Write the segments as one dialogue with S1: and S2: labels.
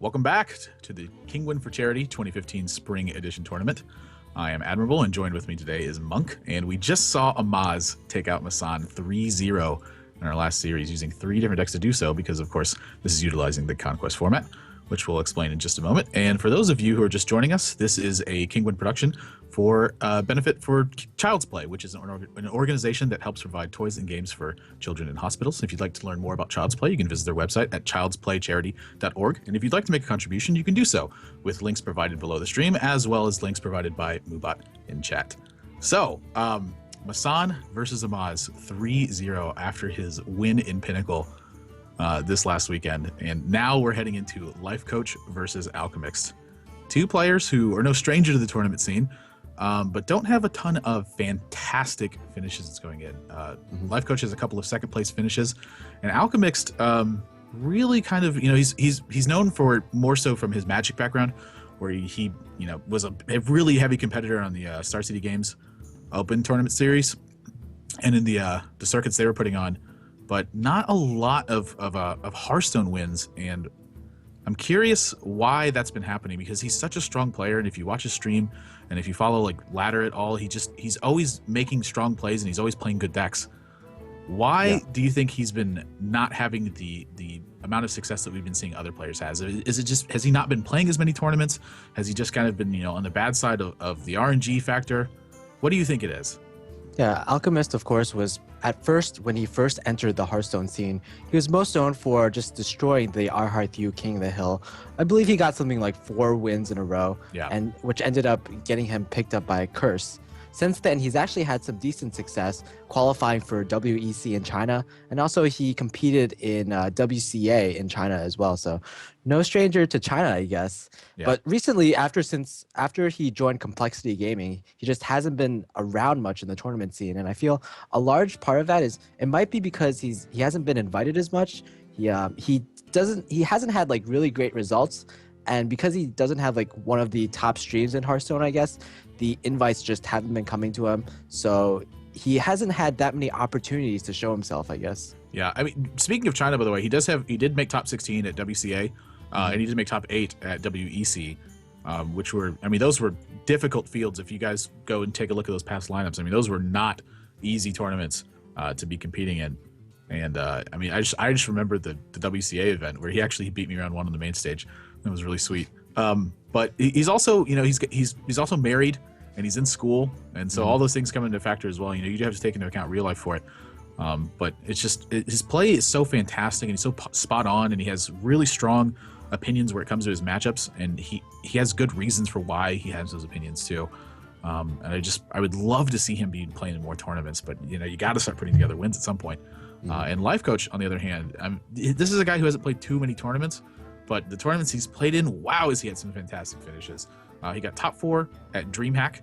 S1: Welcome back to the Kinguin for Charity 2015 Spring Edition Tournament. I am Admirable, and joined with me today is Monk, and we just saw Amaz take out Masan 3-0 in our last series using 3 different decks to do so because, of course, this is utilizing the Conquest format, which we'll explain in just a moment. And for those of you who are just joining us, this is a Kinguin production for benefit for Child's Play, which is an organization that helps provide toys and games for children in hospitals. If you'd like to learn more about Child's Play, you can visit their website at childsplaycharity.org. And if you'd like to make a contribution, you can do so with links provided below the stream, as well as links provided by Mubot in chat. So, Masan versus Amaz 3-0 after his win in Pinnacle this last weekend. And now we're heading into Lifecoach versus Alchemixt. 2 players who are no stranger to the tournament scene, but don't have a ton of fantastic finishes that's going in. Lifecoach has a couple of second place finishes, and Alchemixt really kind of, he's known for more so from his Magic background, where he was a really heavy competitor on the Star City Games Open Tournament Series, and in the circuits they were putting on, but not a lot of Hearthstone wins. And I'm curious why that's been happening, because he's such a strong player, and if you watch his stream and if you follow like Ladder at all, he's always making strong plays and he's always playing good decks. Why do you think he's been not having the amount of success that we've been seeing other players has? Is it just, has he not been playing as many tournaments? Has he just kind of been on the bad side of the RNG factor? What do you think it is?
S2: Yeah, Alchemist, of course, was at first, when he first entered the Hearthstone scene, he was most known for just destroying the Arharthu King of the Hill. I believe he got something like 4 wins in a row, and which ended up getting him picked up by a curse. Since then, he's actually had some decent success qualifying for WEC in China, and also he competed in WCA in China as well. So no stranger to China, I guess. Yeah. But recently, after he joined Complexity Gaming, he just hasn't been around much in the tournament scene. And I feel a large part of that is it might be because he hasn't been invited as much. He hasn't had like really great results. And because he doesn't have like one of the top streams in Hearthstone, I guess, the invites just haven't been coming to him. So he hasn't had that many opportunities to show himself, I guess. Yeah,
S1: I mean, speaking of China, by the way, he did make top 16 at WCA, and he did make top 8 at WEC, which were, I mean, those were difficult fields. If you guys go and take a look at those past lineups, I mean, those were not easy tournaments to be competing in. And I mean, I just remember the WCA event where he actually beat me round 1 on the main stage. That was really sweet. But he's also, he's also married and he's in school, and so all those things come into factor as well. You do have to take into account real life for it. But it's just, his play is so fantastic, and he's so spot on, and he has really strong opinions where it comes to his matchups, and he has good reasons for why he has those opinions too. And I would love to see him be playing in more tournaments, but you got to start putting together wins at some point. And Lifecoach, on the other hand, this is a guy who hasn't played too many tournaments, but the tournaments he's played in, wow, has he had some fantastic finishes. He got top 4 at DreamHack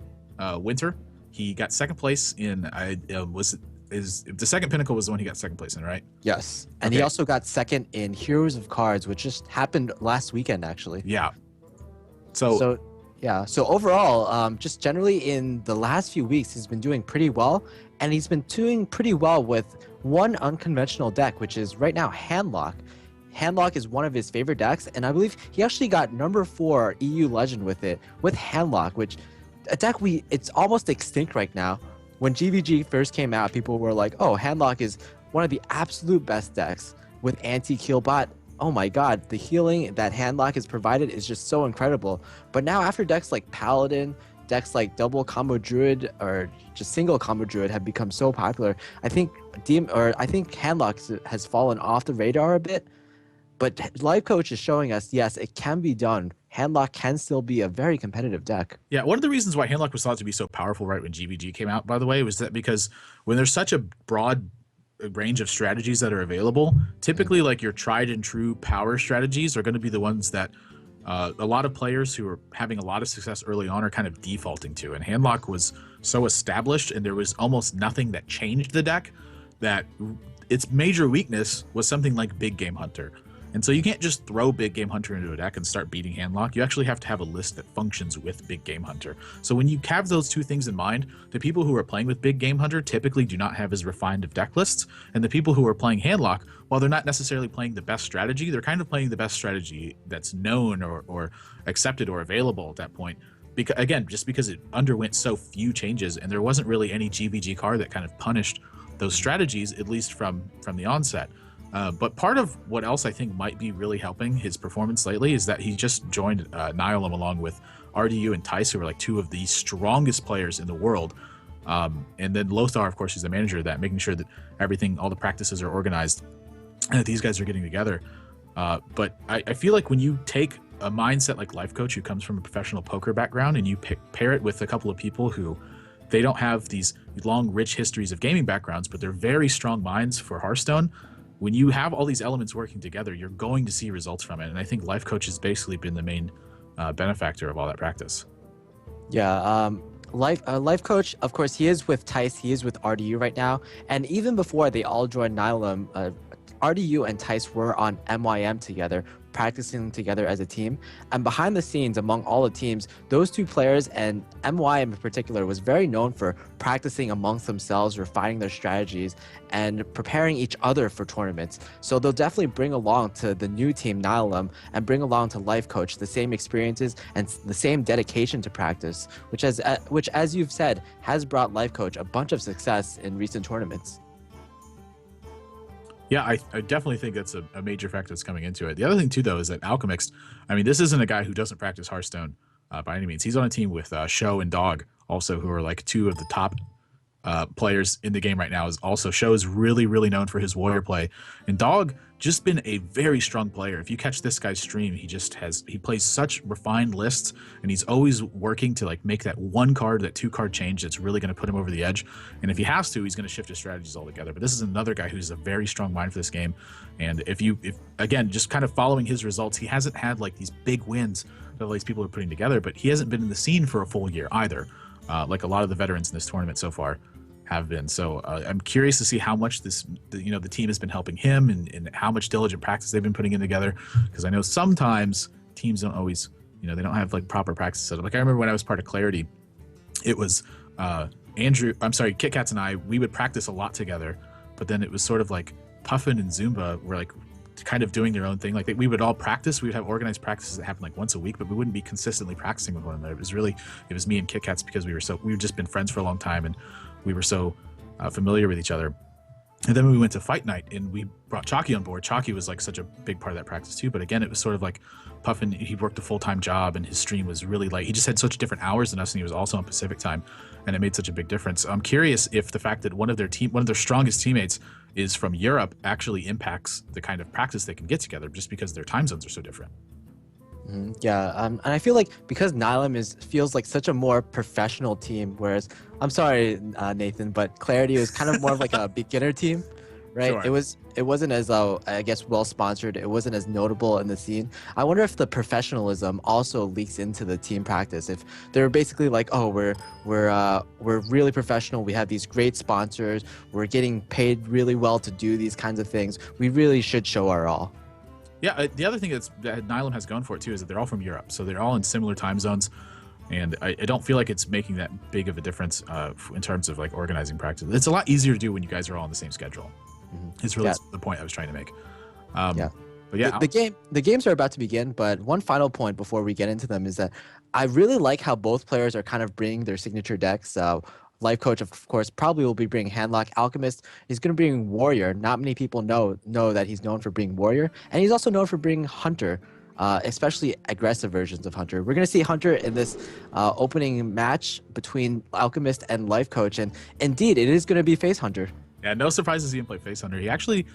S1: Winter. He got second place in, the second Pinnacle was the one he got second place in, right?
S2: Yes. And he also got second in Heroes of Cards, which just happened last weekend, actually.
S1: Yeah.
S2: So overall, just generally in the last few weeks, he's been doing pretty well. And he's been doing pretty well with one unconventional deck, which is right now Handlock. Handlock is one of his favorite decks, and I believe he actually got number 4 EU Legend with it, with Handlock, which a deck it's almost extinct right now. When GVG first came out, people were like, oh, Handlock is one of the absolute best decks with anti-heal bot. Oh my god, the healing that Handlock has provided is just so incredible. But now after decks like Paladin, decks like double combo druid or just single combo druid have become so popular, I think Handlock has fallen off the radar a bit. But Lifecoach is showing us, yes, it can be done. Handlock can still be a very competitive deck.
S1: Yeah, one of the reasons why Handlock was thought to be so powerful right when GVG came out, by the way, was that because when there's such a broad range of strategies that are available, typically like your tried and true power strategies are going to be the ones that a lot of players who are having a lot of success early on are kind of defaulting to. And Handlock was so established, and there was almost nothing that changed the deck, that its major weakness was something like Big Game Hunter. And so you can't just throw Big Game Hunter into a deck and start beating Handlock. You actually have to have a list that functions with Big Game Hunter. So when you have those two things in mind, the people who are playing with Big Game Hunter typically do not have as refined of deck lists. And the people who are playing Handlock, while they're not necessarily playing the best strategy, they're kind of playing the best strategy that's known or accepted or available at that point. Because, again, just because it underwent so few changes and there wasn't really any GVG card that kind of punished those strategies, at least from the onset. But part of what else I think might be really helping his performance lately is that he just joined Nihilum along with RDU and Tice, who are like two of the strongest players in the world. And then Lothar, of course, is the manager of that, making sure that everything, all the practices are organized and that these guys are getting together. But I feel like when you take a mindset like Lifecoach, who comes from a professional poker background, and you pair it with a couple of people who they don't have these long, rich histories of gaming backgrounds, but they're very strong minds for Hearthstone. When you have all these elements working together, you're going to see results from it. And I think Lifecoach has basically been the main benefactor of all that practice.
S2: Yeah, Lifecoach, of course, he is with Tice, he is with RDU right now. And even before they all joined Nihilum, RDU and Tice were on MYM together, practicing together as a team. And behind the scenes, among all the teams, those two players, and MYM in particular, was very known for practicing amongst themselves, refining their strategies, and preparing each other for tournaments. So they'll definitely bring along to the new team, Nihilum, and bring along to Lifecoach the same experiences and the same dedication to practice, which, as you've said, has brought Lifecoach a bunch of success in recent tournaments.
S1: Yeah, I definitely think that's a major factor that's coming into it. The other thing, too, though, is that Alchemixt, I mean, this isn't a guy who doesn't practice Hearthstone by any means. He's on a team with Show and Dog, also, who are like two of the top players in the game right now. Is also Show is really, really known for his warrior play. And Dog just been a very strong player. If you catch this guy's stream, he plays such refined lists, and he's always working to like make that one card, that two card change that's really going to put him over the edge. And if he has to, he's going to shift his strategies altogether. But this is another guy who's a very strong mind for this game. And if again, just kind of following his results, he hasn't had like these big wins that all these people are putting together, but he hasn't been in the scene for a full year either, like a lot of the veterans in this tournament so far have been. So I'm curious to see how much the team has been helping him, and how much diligent practice they've been putting in together, because I know sometimes teams don't always, they don't have like proper practice set up. Like I remember when I was part of Clarity, it was Kit Kats and I, we would practice a lot together, but then it was sort of like Puffin and Zumba were like kind of doing their own thing. Like we would all practice, we would have organized practices that happened like once a week, but we wouldn't be consistently practicing with one another. It was me and Kit Kats, because we've just been friends for a long time, and we were so familiar with each other. And then we went to Fight Night, and we brought Chalky on board. Chalky was like such a big part of that practice too. But again, it was sort of like Puffin, he worked a full-time job, and his stream was really like, he just had such different hours than us, and he was also on Pacific time, and it made such a big difference. I'm curious if the fact that one of their strongest teammates is from Europe actually impacts the kind of practice they can get together, just because their time zones are so different.
S2: Yeah, and I feel like because Nihilum feels like such a more professional team, whereas, I'm sorry, Nathan, but Clarity was kind of more of like a beginner team, right? Sure. It wasn't as I guess well sponsored. It wasn't as notable in the scene. I wonder if the professionalism also leaks into the team practice. If they're basically like, oh, we're really professional. We have these great sponsors. We're getting paid really well to do these kinds of things. We really should show our all.
S1: Yeah, the other thing that Nihilum has going for it too is that they're all from Europe, so they're all in similar time zones, and I don't feel like it's making that big of a difference in terms of like organizing practice. It's a lot easier to do when you guys are all on the same schedule. It's really the point I was trying to make. But yeah,
S2: the games are about to begin, but one final point before we get into them is that I really like how both players are kind of bringing their signature decks. Lifecoach, of course, probably will be bringing Handlock. Alchemist is going to bring Warrior. Not many people know that he's known for bringing Warrior, and he's also known for bringing Hunter, especially aggressive versions of Hunter. We're going to see Hunter in this opening match between Alchemist and Lifecoach, and indeed, it is going to be Face Hunter.
S1: Yeah, no surprise to see him play Face Hunter. He actually,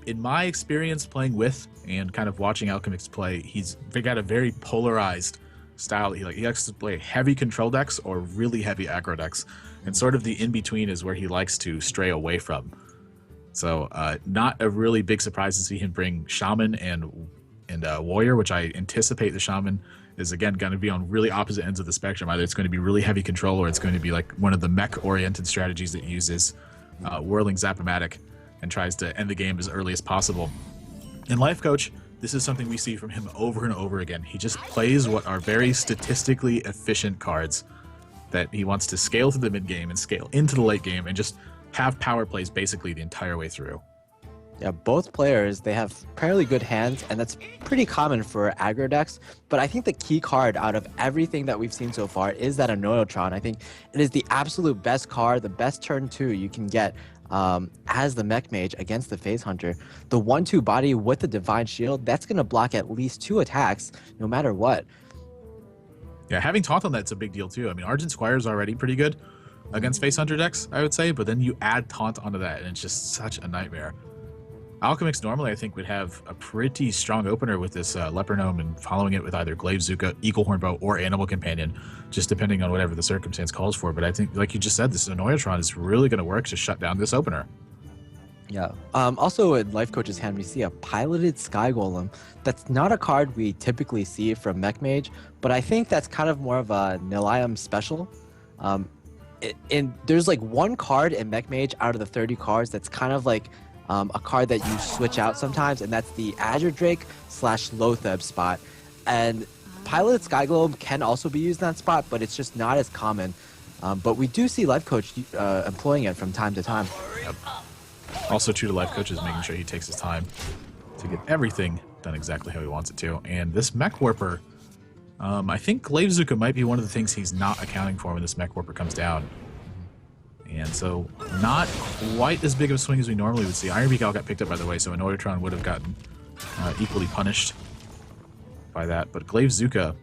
S1: in my experience playing with and kind of watching Alchemist play, they got a very polarized style. He likes to play heavy control decks or really heavy aggro decks, and sort of the in-between is where he likes to stray away from. So not a really big surprise to see him bring Shaman and Warrior, which I anticipate the Shaman is again going to be on really opposite ends of the spectrum. Either it's going to be really heavy control, or it's going to be like one of the mech-oriented strategies that uses Whirling Zap-O-Matic and tries to end the game as early as possible. In Lifecoach, this is something we see from him over and over again. He just plays what are very statistically efficient cards that he wants to scale to the mid game and scale into the late game and just have power plays basically the entire way through.
S2: Yeah, both players, they have fairly good hands, and that's pretty common for aggro decks. But I think the key card out of everything that we've seen so far is that Annoyotron. I think it is the absolute best card, the best turn 2 you can get as the Mech Mage against the Phase Hunter. The 1/2 body with the Divine Shield, that's going to block at least 2 attacks no matter what.
S1: Yeah, having Taunt on that's a big deal too. I mean, Argent Squire is already pretty good against Face Hunter decks, I would say, but then you add Taunt onto that, and it's just such a nightmare. Alchemixt normally, I think, would have a pretty strong opener with this Leper Gnome and following it with either Glaive Zuka, Eagle Hornbow, or Animal Companion, just depending on whatever the circumstance calls for. But I think, like you just said, this Annoyotron is really going to work to shut down this opener.
S2: Yeah. Also, in Lifecoach's hand, we see a Piloted Sky Golem. That's not a card we typically see from Mech Mage, but I think that's kind of more of a Nilayam special. There's like one card in Mech Mage out of the 30 cards that's kind of like a card that you switch out sometimes, and that's the Azure Drake / Lotheb spot. And Piloted Sky Golem can also be used in that spot, but it's just not as common. But we do see Lifecoach employing it from time to time.
S1: Yep. Also true to Lifecoach is making sure he takes his time to get everything done exactly how he wants it to. And this Mech Warper, I think Glaive Zuka might be one of the things he's not accounting for when this Mech Warper comes down. And so not quite as big of a swing as we normally would see. Ironbeak Owl got picked up, by the way, so Annoyotron would have gotten equally punished by that. But Glaive Zuka,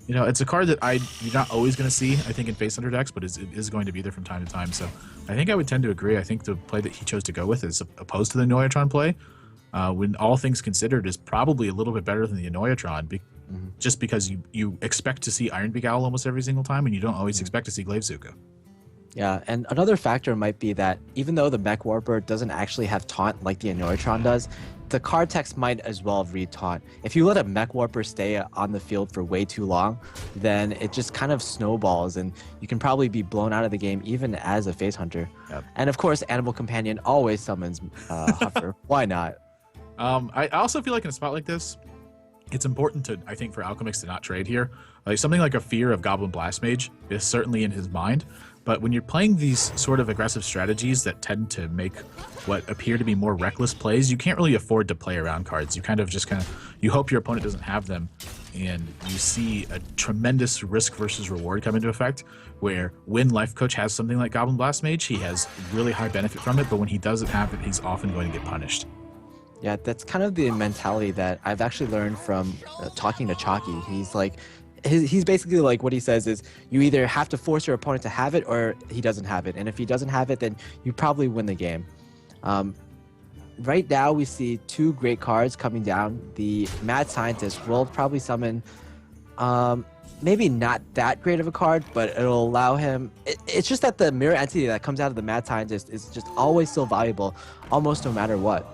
S1: you know, it's a card that you're not always going to see, I think, in Face Hunter decks, but it is going to be there from time to time. So I think I would tend to agree. I think the play that he chose to go with is opposed to the Annoyotron play, when all things considered, is probably a little bit better than the Annoyotron, just because you expect to see Ironbeak Owl almost every single time, and you don't always expect to see Glaive Zuka.
S2: Yeah, and another factor might be that even though the Mech Warper doesn't actually have Taunt like the Annoyotron does, the card text might as well read Taunt. If you let a Mech Warper stay on the field for way too long, then it just kind of snowballs, and you can probably be blown out of the game even as a Face Hunter. Yep. And of course, Animal Companion always summons Huffer. Why not?
S1: I also feel like in a spot like this, it's important to, I think, for Alchemist to not trade here. Like something like a fear of Goblin Blast Mage is certainly in his mind. But when you're playing these sort of aggressive strategies that tend to make what appear to be more reckless plays, you can't really afford to play around cards. You you hope your opponent doesn't have them, and you see a tremendous risk versus reward come into effect, where when Lifecoach has something like Goblin Blast Mage, he has really high benefit from it, but when he doesn't have it, he's often going to get punished.
S2: Yeah, that's kind of the mentality that I've actually learned from talking to Chalky. He's like, he's basically like, what he says is you either have to force your opponent to have it or he doesn't have it. And if he doesn't have it, then you probably win the game. Right now we see 2 great cards coming down. The Mad Scientist will probably summon maybe not that great of a card, but it'll allow him. It's just that the mirror entity that comes out of the Mad Scientist is just always so valuable, almost no matter what.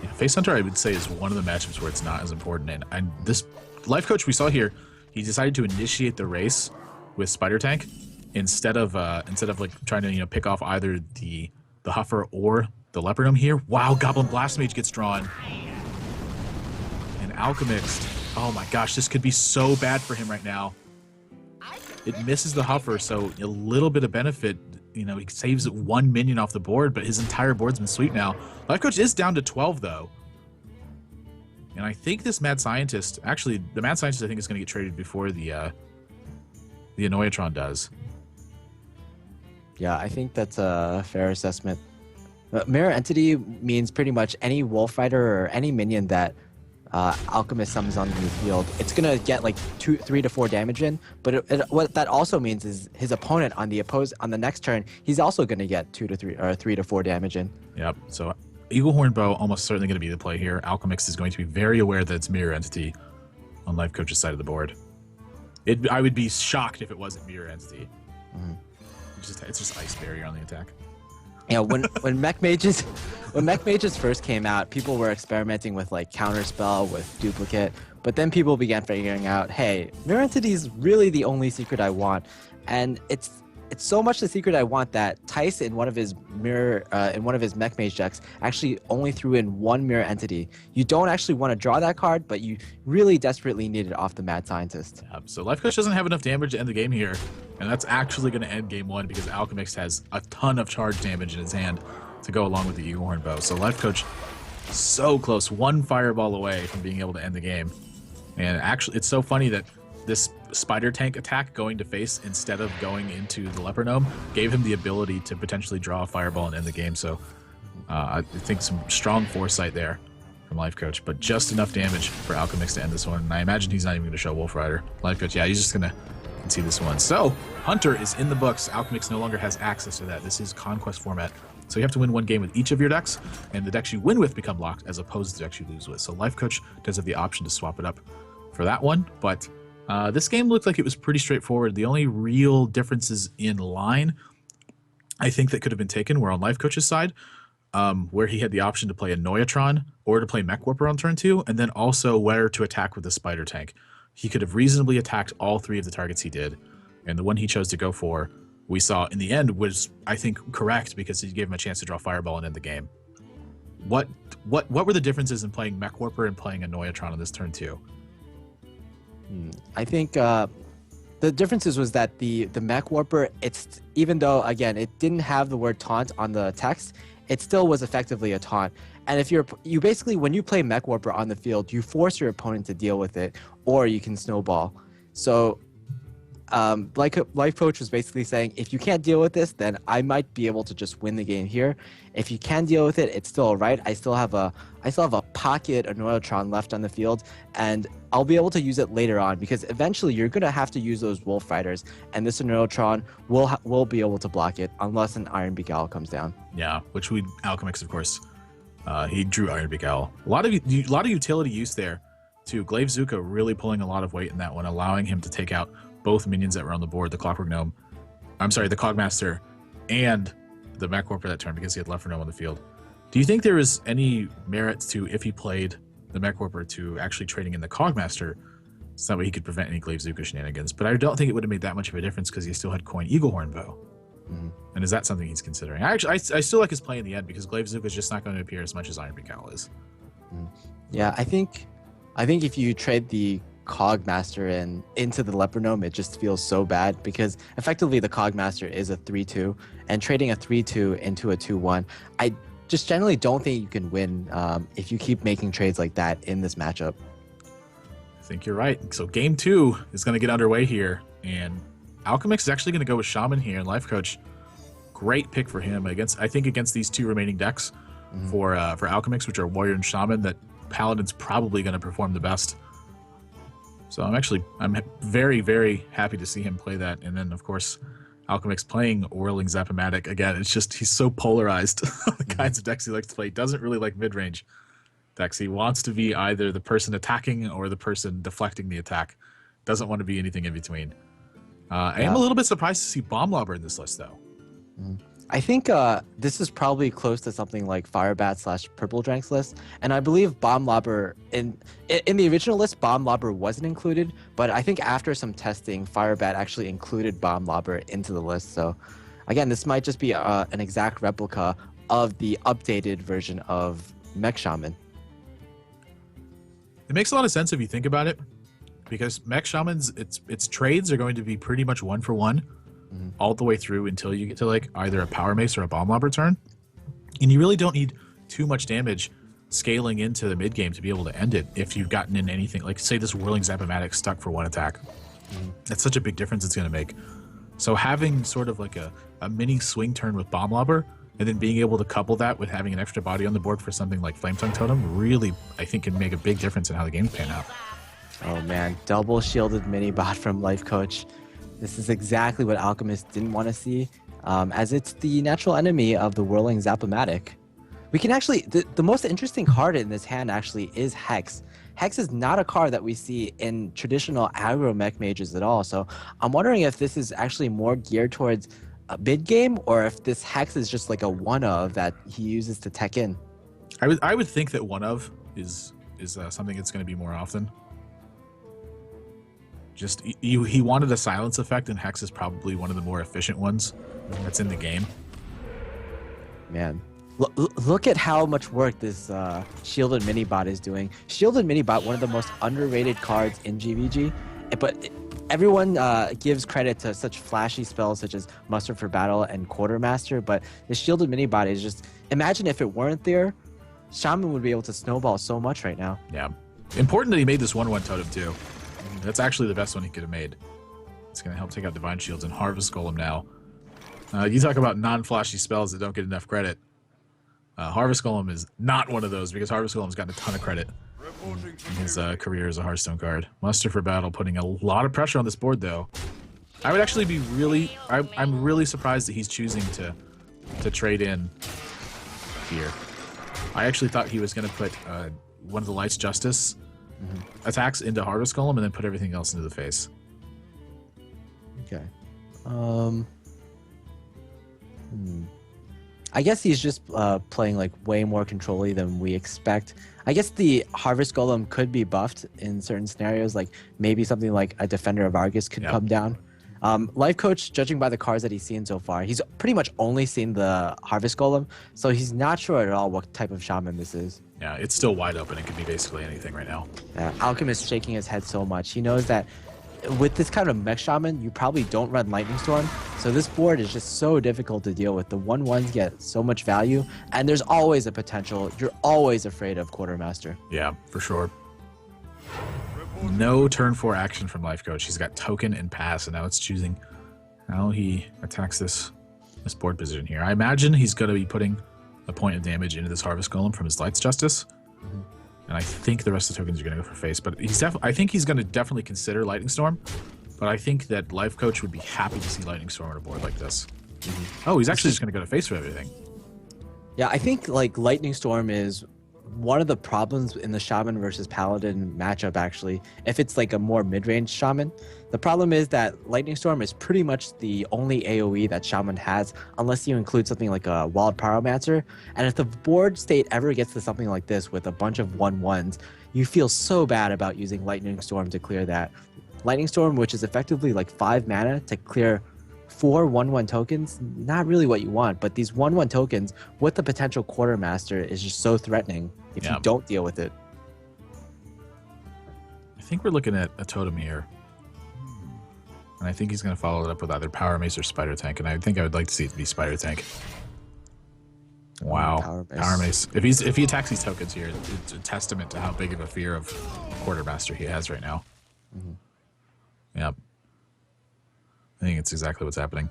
S1: Yeah, Face Hunter, I would say, is one of the matchups where it's not as important. And this Lifecoach we saw here, he decided to initiate the race with Spider Tank instead of like trying to pick off either the Huffer or the Leper Gnome here. Wow, Goblin Blast Mage gets drawn, and Alchemist. Oh my gosh, this could be so bad for him right now. It misses the Huffer, so a little bit of benefit. He saves 1 minion off the board, but his entire board's been swept now. Lifecoach is down to 12 though. And I think this Mad Scientist, actually, the Mad Scientist I think is going to get traded before the Annoyotron does.
S2: Yeah, I think that's a fair assessment. Mirror Entity means pretty much any Wolf Rider or any minion that Alchemist summons on the field. It's going to get like 3 to 4 damage in, but what that also means is his opponent on the next turn, he's also going to get 3 to 4 damage in.
S1: Yep, so Eagle Hornbow almost certainly going to be the play here. Alchemist is going to be very aware that it's Mirror Entity on Lifecoach's side of the board. I would be shocked if it wasn't Mirror Entity. It's just Ice Barrier on the attack.
S2: Yeah, when Mech Mages first came out, people were experimenting with like Counterspell, with Duplicate, but then people began figuring out, hey, Mirror Entity is really the only secret I want, and it's it's so much the secret I want that Tice in one of his mech mage decks actually only threw in one mirror entity. You don't actually want to draw that card, but you really desperately need it off the Mad Scientist.
S1: So Lifecoach doesn't have enough damage to end the game here, and that's actually going to end game 1 because Alchemixt has a ton of charge damage in his hand to go along with the Eagle Horn Bow. So Lifecoach so close, one fireball away from being able to end the game. And actually, it's so funny that this spider tank attack going to face instead of going into the Leper Gnome gave him the ability to potentially draw a fireball and end the game. So I think some strong foresight there from Lifecoach, but just enough damage for Alchemist to end this one. And I imagine he's not even going to show Wolf Rider. Lifecoach, yeah, he's just going to concede this one. So Hunter is in the books. Alchemist no longer has access to that. This is Conquest format. So you have to win one game with each of your decks, and the decks you win with become locked as opposed to the decks you lose with. So Lifecoach does have the option to swap it up for that one, but this game looked like it was pretty straightforward. The only real differences in line I think that could have been taken were on Lifecoach's side, where he had the option to play a Noyatron or to play Mech Warper on turn 2, and then also where to attack with the Spider Tank. He could have reasonably attacked all 3 of the targets he did, and the one he chose to go for, we saw in the end, was, I think, correct because he gave him a chance to draw Fireball and end the game. What were the differences in playing Mech Warper and playing a Noyatron on this turn 2?
S2: I think the differences was that the Mech Warper, it's, even though again it didn't have the word taunt on the text, it still was effectively a taunt. And if you basically, when you play Mech Warper on the field, you force your opponent to deal with it, or you can snowball. So Lifecoach was basically saying, if you can't deal with this, then I might be able to just win the game here. If you can deal with it, it's still all right. I still have a pocket Noyatron left on the field, and I'll be able to use it later on because eventually you're gonna have to use those Wolf Riders, and this Noyatron will be able to block it unless an Iron Beak Owl comes down.
S1: Yeah, which Alchemist, of course, he drew Iron Beak Owl. A lot of utility use there too. Glaive Zuka really pulling a lot of weight in that one, allowing him to take out both minions that were on the board, the Clockwork Gnome, the Cogmaster, and the Mech Warper that turn because he had Leper Gnome on the field. Do you think there was any merit to, if he played the Mech Warper, to actually trading in the Cogmaster so that way he could prevent any Glaive Zuka shenanigans? But I don't think it would have made that much of a difference because he still had Coin Eaglehorn Bow. And is that something he's considering? I still like his play in the end because Glaive Zuka is just not going to appear as much as Iron Beak Owl is.
S2: Yeah, I think if you trade the Cogmaster and into the Leper Gnome, it just feels so bad because effectively the Cogmaster is a 3-2, and trading a 3-2 into a 2-1, I just generally don't think you can win if you keep making trades like that in this matchup.
S1: I think you're right. So game 2 is going to get underway here, and Alchemist is actually going to go with Shaman here, and Lifecoach, great pick for him against these 2 remaining decks for Alchemist, which are Warrior and Shaman, that Paladin's probably going to perform the best. So I'm very, very happy to see him play that. And then, of course, Alchemist playing Whirling Zap-O-Matic. Again, it's just he's so polarized the kinds of decks he likes to play. He doesn't really like mid-range decks. He wants to be either the person attacking or the person deflecting the attack. Doesn't want to be anything in between. I am a little bit surprised to see Bomb Lobber in this list, though.
S2: I think this is probably close to something like Firebat / Purple Drank's list, and I believe Bomb Lobber in the original list, Bomb Lobber wasn't included, but I think after some testing, Firebat actually included Bomb Lobber into the list. So, again, this might just be an exact replica of the updated version of Mech Shaman.
S1: It makes a lot of sense if you think about it, because Mech Shaman's its trades are going to be pretty much 1-for-1. All the way through until you get to like either a Power Mace or a Bomb Lobber turn. And you really don't need too much damage scaling into the mid game to be able to end it if you've gotten in anything. Like, say this Whirling Zap-O-Matic stuck for 1 attack. That's such a big difference it's going to make. So having sort of like a mini swing turn with Bomb Lobber and then being able to couple that with having an extra body on the board for something like Flame Tongue Totem really, I think, can make a big difference in how the games pan out.
S2: Oh man, double shielded mini bot from Lifecoach. This is exactly what Alchemist didn't want to see, as it's the natural enemy of the Whirling Zap-O-Matic. We can actually, the most interesting card in this hand actually is Hex. Hex is not a card that we see in traditional aggro mech mages at all, so I'm wondering if this is actually more geared towards a mid game, or if this Hex is just like a one-of that he uses to tech in.
S1: I would think that one-of is something that's going to be more often. Just he wanted a silence effect, and Hex is probably one of the more efficient ones that's in the game.
S2: Man, look at how much work this Shielded Minibot is doing. Shielded Minibot, one of the most underrated cards in GVG, but everyone gives credit to such flashy spells such as Muster for Battle and Quartermaster, but the Shielded Minibot is just, imagine if it weren't there, Shaman would be able to snowball so much right now.
S1: Yeah. Important that he made this 1/1 totem too. That's actually the best one he could have made. It's going to help take out Divine Shields and Harvest Golem now. You talk about non-flashy spells that don't get enough credit. Harvest Golem is not one of those because Harvest Golem's gotten a ton of credit in his career as a Hearthstone card. Muster for Battle putting a lot of pressure on this board though. I would actually be really... I'm really surprised that he's choosing to trade in here. I actually thought he was going to put one of the Light's Justice attacks into Harvest Golem and then put everything else into the face.
S2: Okay. I guess he's just playing like way more control-y than we expect. I guess the Harvest Golem could be buffed in certain scenarios, like maybe something like a Defender of Argus could come down. Lifecoach, judging by the cards that he's seen so far, he's pretty much only seen the Harvest Golem, so he's not sure at all what type of Shaman this is.
S1: Yeah, it's still wide open. It could be basically anything right now.
S2: Alchemist shaking his head so much. He knows that with this kind of mech shaman, you probably don't run Lightning Storm, so this board is just so difficult to deal with. The 1/1s get so much value, and there's always a potential. You're always afraid of Quartermaster.
S1: Yeah, for sure. No turn 4 action from Lifecoach. He's got token and pass, and now it's choosing how he attacks this board position here. I imagine he's going to be putting a point of damage into this Harvest Golem from his Light's Justice. And I think the rest of the tokens are going to go for face, but I think he's going to definitely consider Lightning Storm. But I think that Lifecoach would be happy to see Lightning Storm on a board like this. Oh, he's actually just going to go to face for everything.
S2: Yeah, I think like Lightning Storm is one of the problems in the Shaman versus Paladin matchup, actually. If it's like a more mid-range Shaman, the problem is that Lightning Storm is pretty much the only AoE that Shaman has, unless you include something like a Wild Pyromancer. And if the board state ever gets to something like this with a bunch of 1/1s, you feel so bad about using Lightning Storm to clear that. Lightning Storm, which is effectively like 5 mana to clear 4 1/1 tokens, not really what you want, but these 1/1 tokens with the potential Quartermaster is just so threatening if you don't deal with it.
S1: I think we're looking at a totem here. And I think he's going to follow it up with either Power Mace or Spider Tank, and I think I would like to see it be Spider Tank. Wow. Power Mace. If he attacks these tokens here, it's a testament to how big of a fear of Quartermaster he has right now. Yep. I think it's exactly what's happening.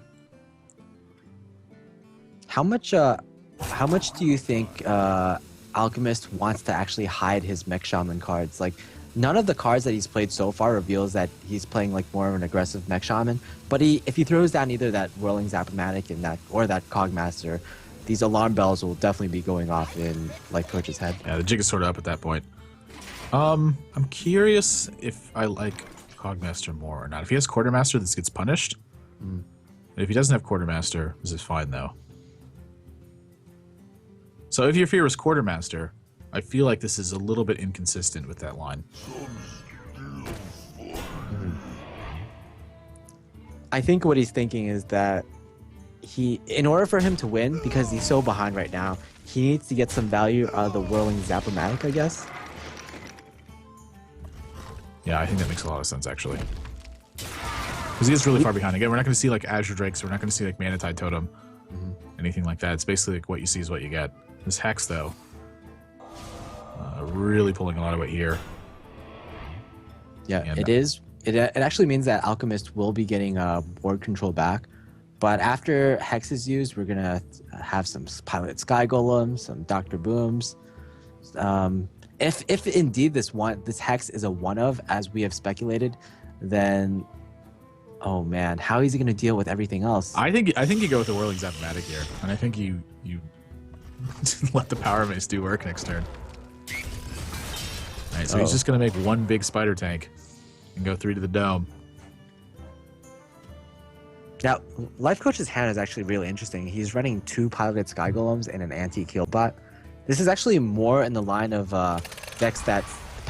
S2: How much do you think Alchemist wants to actually hide his Mech Shaman cards? Like, none of the cards that he's played so far reveals that he's playing like more of an aggressive Mech Shaman. But if he throws down either that Whirling Zap-O-Matic or that Cogmaster, these alarm bells will definitely be going off in Lifecoach's head.
S1: Yeah, the jig is sort of up at that point. I'm curious if I like Cogmaster more or not. If he has Quartermaster, this gets punished. If he doesn't have Quartermaster, this is fine though. So if your fear is Quartermaster, I feel like this is a little bit inconsistent with that line.
S2: I think what he's thinking is that in order for him to win, because he's so behind right now, he needs to get some value out of the Whirling Zap-O-Matic, I guess.
S1: Yeah, I think that makes a lot of sense, actually. Because he is really far behind. Again, we're not going to see like Azure Drakes. We're not going to see like Manatide Totem. Anything like that. It's basically like what you see is what you get. This Hex, though, really pulling a lot of weight here.
S2: Yeah, and it is. It actually means that Alchemist will be getting board control back. But after Hex is used, we're going to have some Pilot Sky Golems, some Dr. Booms. If indeed this Hex is a one-of, as we have speculated, then, oh man, how is he going to deal with everything else?
S1: I think you go with the Whirling Zap-O-Matic here, and I think you let the Power Mace do work next turn. All right, so he's just going to make one big Spider Tank and go 3 to the dome.
S2: Now, Lifecoach's hand is actually really interesting. He's running 2 Piloted Sky Golems and an anti-kill bot. This is actually more in the line of decks that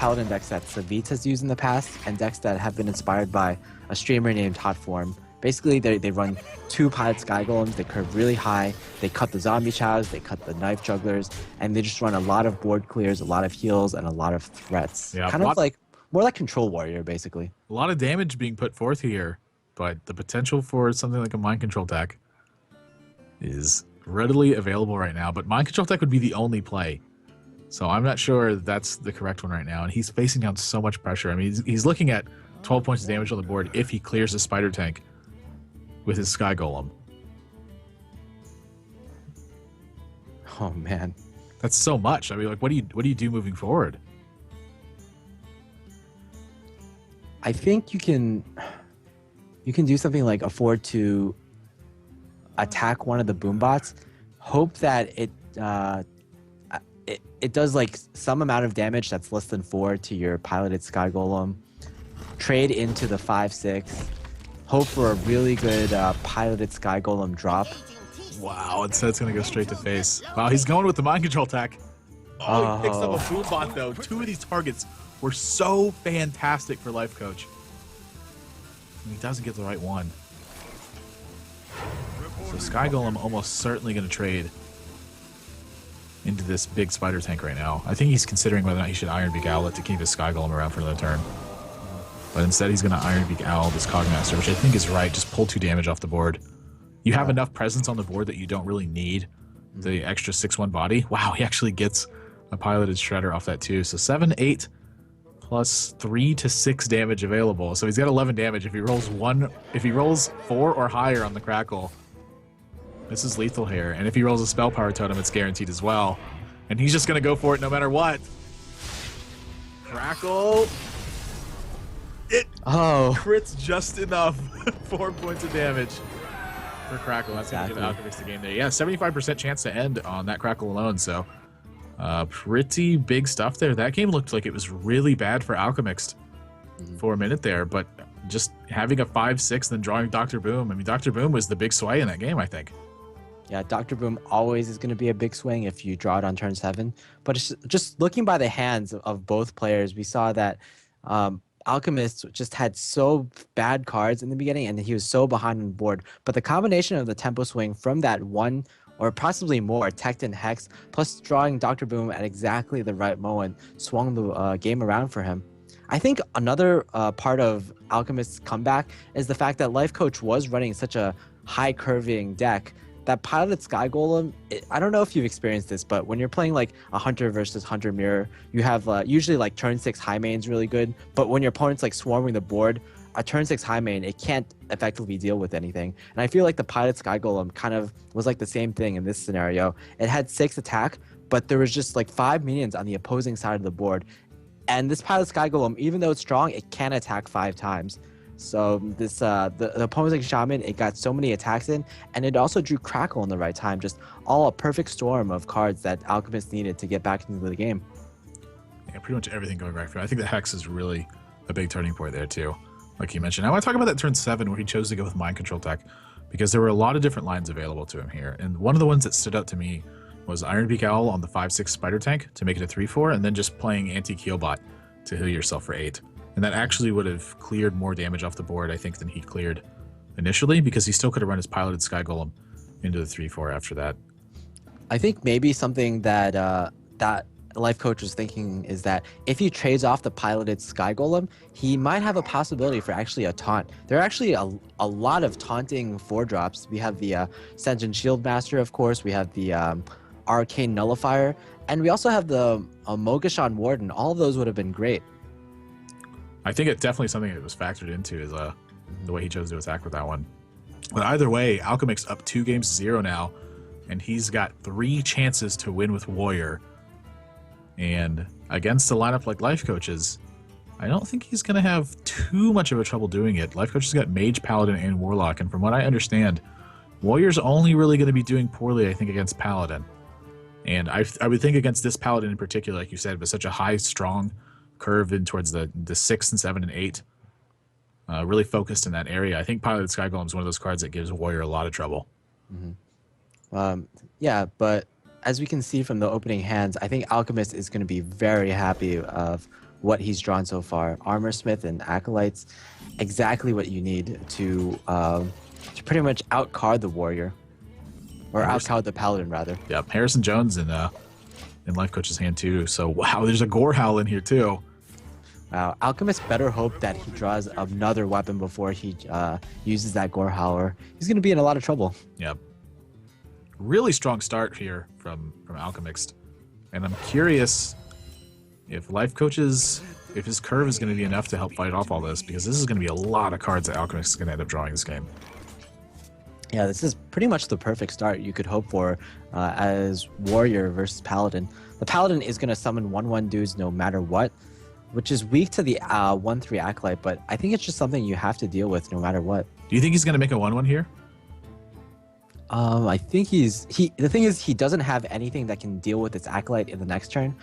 S2: Paladin decks that Savitz has used in the past, and decks that have been inspired by a streamer named Hotform. Basically, they run 2 Pilot Sky Golems, they curve really high, they cut the Zombie Chows, they cut the Knife Jugglers, and they just run a lot of board clears, a lot of heals, and a lot of threats.
S1: Yeah,
S2: kind of like, more like Control Warrior, basically.
S1: A lot of damage being put forth here, but the potential for something like a Mind Control deck is readily available right now. But Mind Control deck would be the only play. So I'm not sure that's the correct one right now. And he's facing down so much pressure. I mean, he's looking at 12 points of damage on the board if he clears the Spider Tank with his Sky Golem.
S2: Oh man,
S1: that's so much. I mean, like, what do you do moving forward?
S2: I think you can do something like afford to attack one of the boombots, hope that it does like some amount of damage that's less than 4 to your piloted Sky Golem, trade into the 5/6, hope for a really good piloted Sky Golem drop.
S1: Wow, instead it's going to go straight to face. Wow, he's going with the Mind Control attack. Oh, he picks up a Boombot, though. 2 of these targets were so fantastic for Lifecoach. And he doesn't get the right one. So Sky Golem almost certainly going to trade into this big Spider Tank right now. I think he's considering whether or not he should Iron Beak Owl to keep his Sky Golem around for another turn. But instead he's going to Iron Beak Owl this Cogmaster, which I think is right. Just pull 2 damage off the board. You have enough presence on the board that you don't really need the extra 6/1 body. Wow, he actually gets a piloted Shredder off that too. So 7, 8 plus 3 to 6 damage available. So he's got 11 damage. If he rolls 4 or higher on the Crackle, this is lethal here. And if he rolls a Spell Power Totem, it's guaranteed as well. And he's just going to go for it no matter what. Crackle. It crits just enough. 4 points of damage for Crackle. That's going to give Alchemixt the game there. Yeah, 75% chance to end on that Crackle alone. So pretty big stuff there. That game looked like it was really bad for Alchemixt for a minute there. But just having a 5/6 then drawing Dr. Boom. I mean, Dr. Boom was the big sway in that game, I think.
S2: Yeah, Dr. Boom always is going to be a big swing if you draw it on turn 7. But it's just looking by the hands of both players, we saw that Alchemist just had so bad cards in the beginning, and he was so behind on the board. But the combination of the tempo swing from that 1 or possibly more Tecton Hex, plus drawing Dr. Boom at exactly the right moment, swung the game around for him. I think another part of Alchemist's comeback is the fact that Lifecoach was running such a high curving deck that piloted Sky Golem, I don't know if you've experienced this, but when you're playing like a Hunter versus Hunter mirror, you have usually like turn 6 high main's really good, but when your opponent's like swarming the board, a turn 6 high main, it can't effectively deal with anything. And I feel like the piloted Sky Golem kind of was like the same thing in this scenario. It had 6 attack, but there was just like 5 minions on the opposing side of the board. And this piloted Sky Golem, even though it's strong, it can attack 5 times. So this the opposing Shaman, it got so many attacks in, and it also drew Crackle in the right time. Just all a perfect storm of cards that Alchemist needed to get back into the game.
S1: Yeah, pretty much everything going right for him. I think the Hex is really a big turning point there too, like you mentioned. I want to talk about that turn 7 where he chose to go with Mind Control tech, because there were a lot of different lines available to him here. And one of the ones that stood out to me was Iron Beak Owl on the 5/6 Spider Tank to make it a 3/4, and then just playing Anti-Keelbot to heal yourself for 8. And that actually would have cleared more damage off the board, I think, than he cleared initially, because he still could have run his piloted Sky Golem into the 3/4 after that.
S2: I think maybe something that that Lifecoach was thinking is that if he trades off the piloted Sky Golem, he might have a possibility for actually a taunt. There are actually a lot of taunting 4-drops. We have the Sen'jin Shield Master, of course. We have the Arcane Nullifier. And we also have the Mogashan Warden. All of those would have been great.
S1: I think it's definitely something that was factored into is the way he chose to attack with that one. But either way, Alchemix up 2 games to 0 now, and he's got 3 chances to win with Warrior. And against a lineup like Lifecoach's, I don't think he's going to have too much of a trouble doing it. Lifecoach has got Mage, Paladin, and Warlock, and from what I understand, Warrior's only really going to be doing poorly, I think, against Paladin. And I would think against this Paladin in particular, like you said, with such a high, strong curve in towards the 6 and 7 and 8, really focused in that area. I think Piloted Sky Golem is one of those cards that gives Warrior a lot of trouble.
S2: Yeah, but as we can see from the opening hands, I think Alchemist is going to be very happy of what he's drawn so far. Armor Smith and Acolytes, exactly what you need to pretty much outcard the Warrior. Or outcard the Paladin, rather.
S1: Yep, Harrison Jones in Lifecoach's hand, too. So, wow, there's a Gorehowl in here, too.
S2: Wow, Alchemist better hope that he draws another weapon before he uses that Gorehowl. He's going to be in a lot of trouble.
S1: Yep. Really strong start here from Alchemixt. And I'm curious if if his curve is going to be enough to help fight off all this, because this is going to be a lot of cards that Alchemist is going to end up drawing this game.
S2: Yeah, this is pretty much the perfect start you could hope for as Warrior versus Paladin. The Paladin is going to summon 1/1 dudes no matter what, which is weak to the 1/3 Acolyte, but I think it's just something you have to deal with no matter what.
S1: Do you think he's going to make a 1/1 here?
S2: I think the thing is he doesn't have anything that can deal with its Acolyte in the next turn.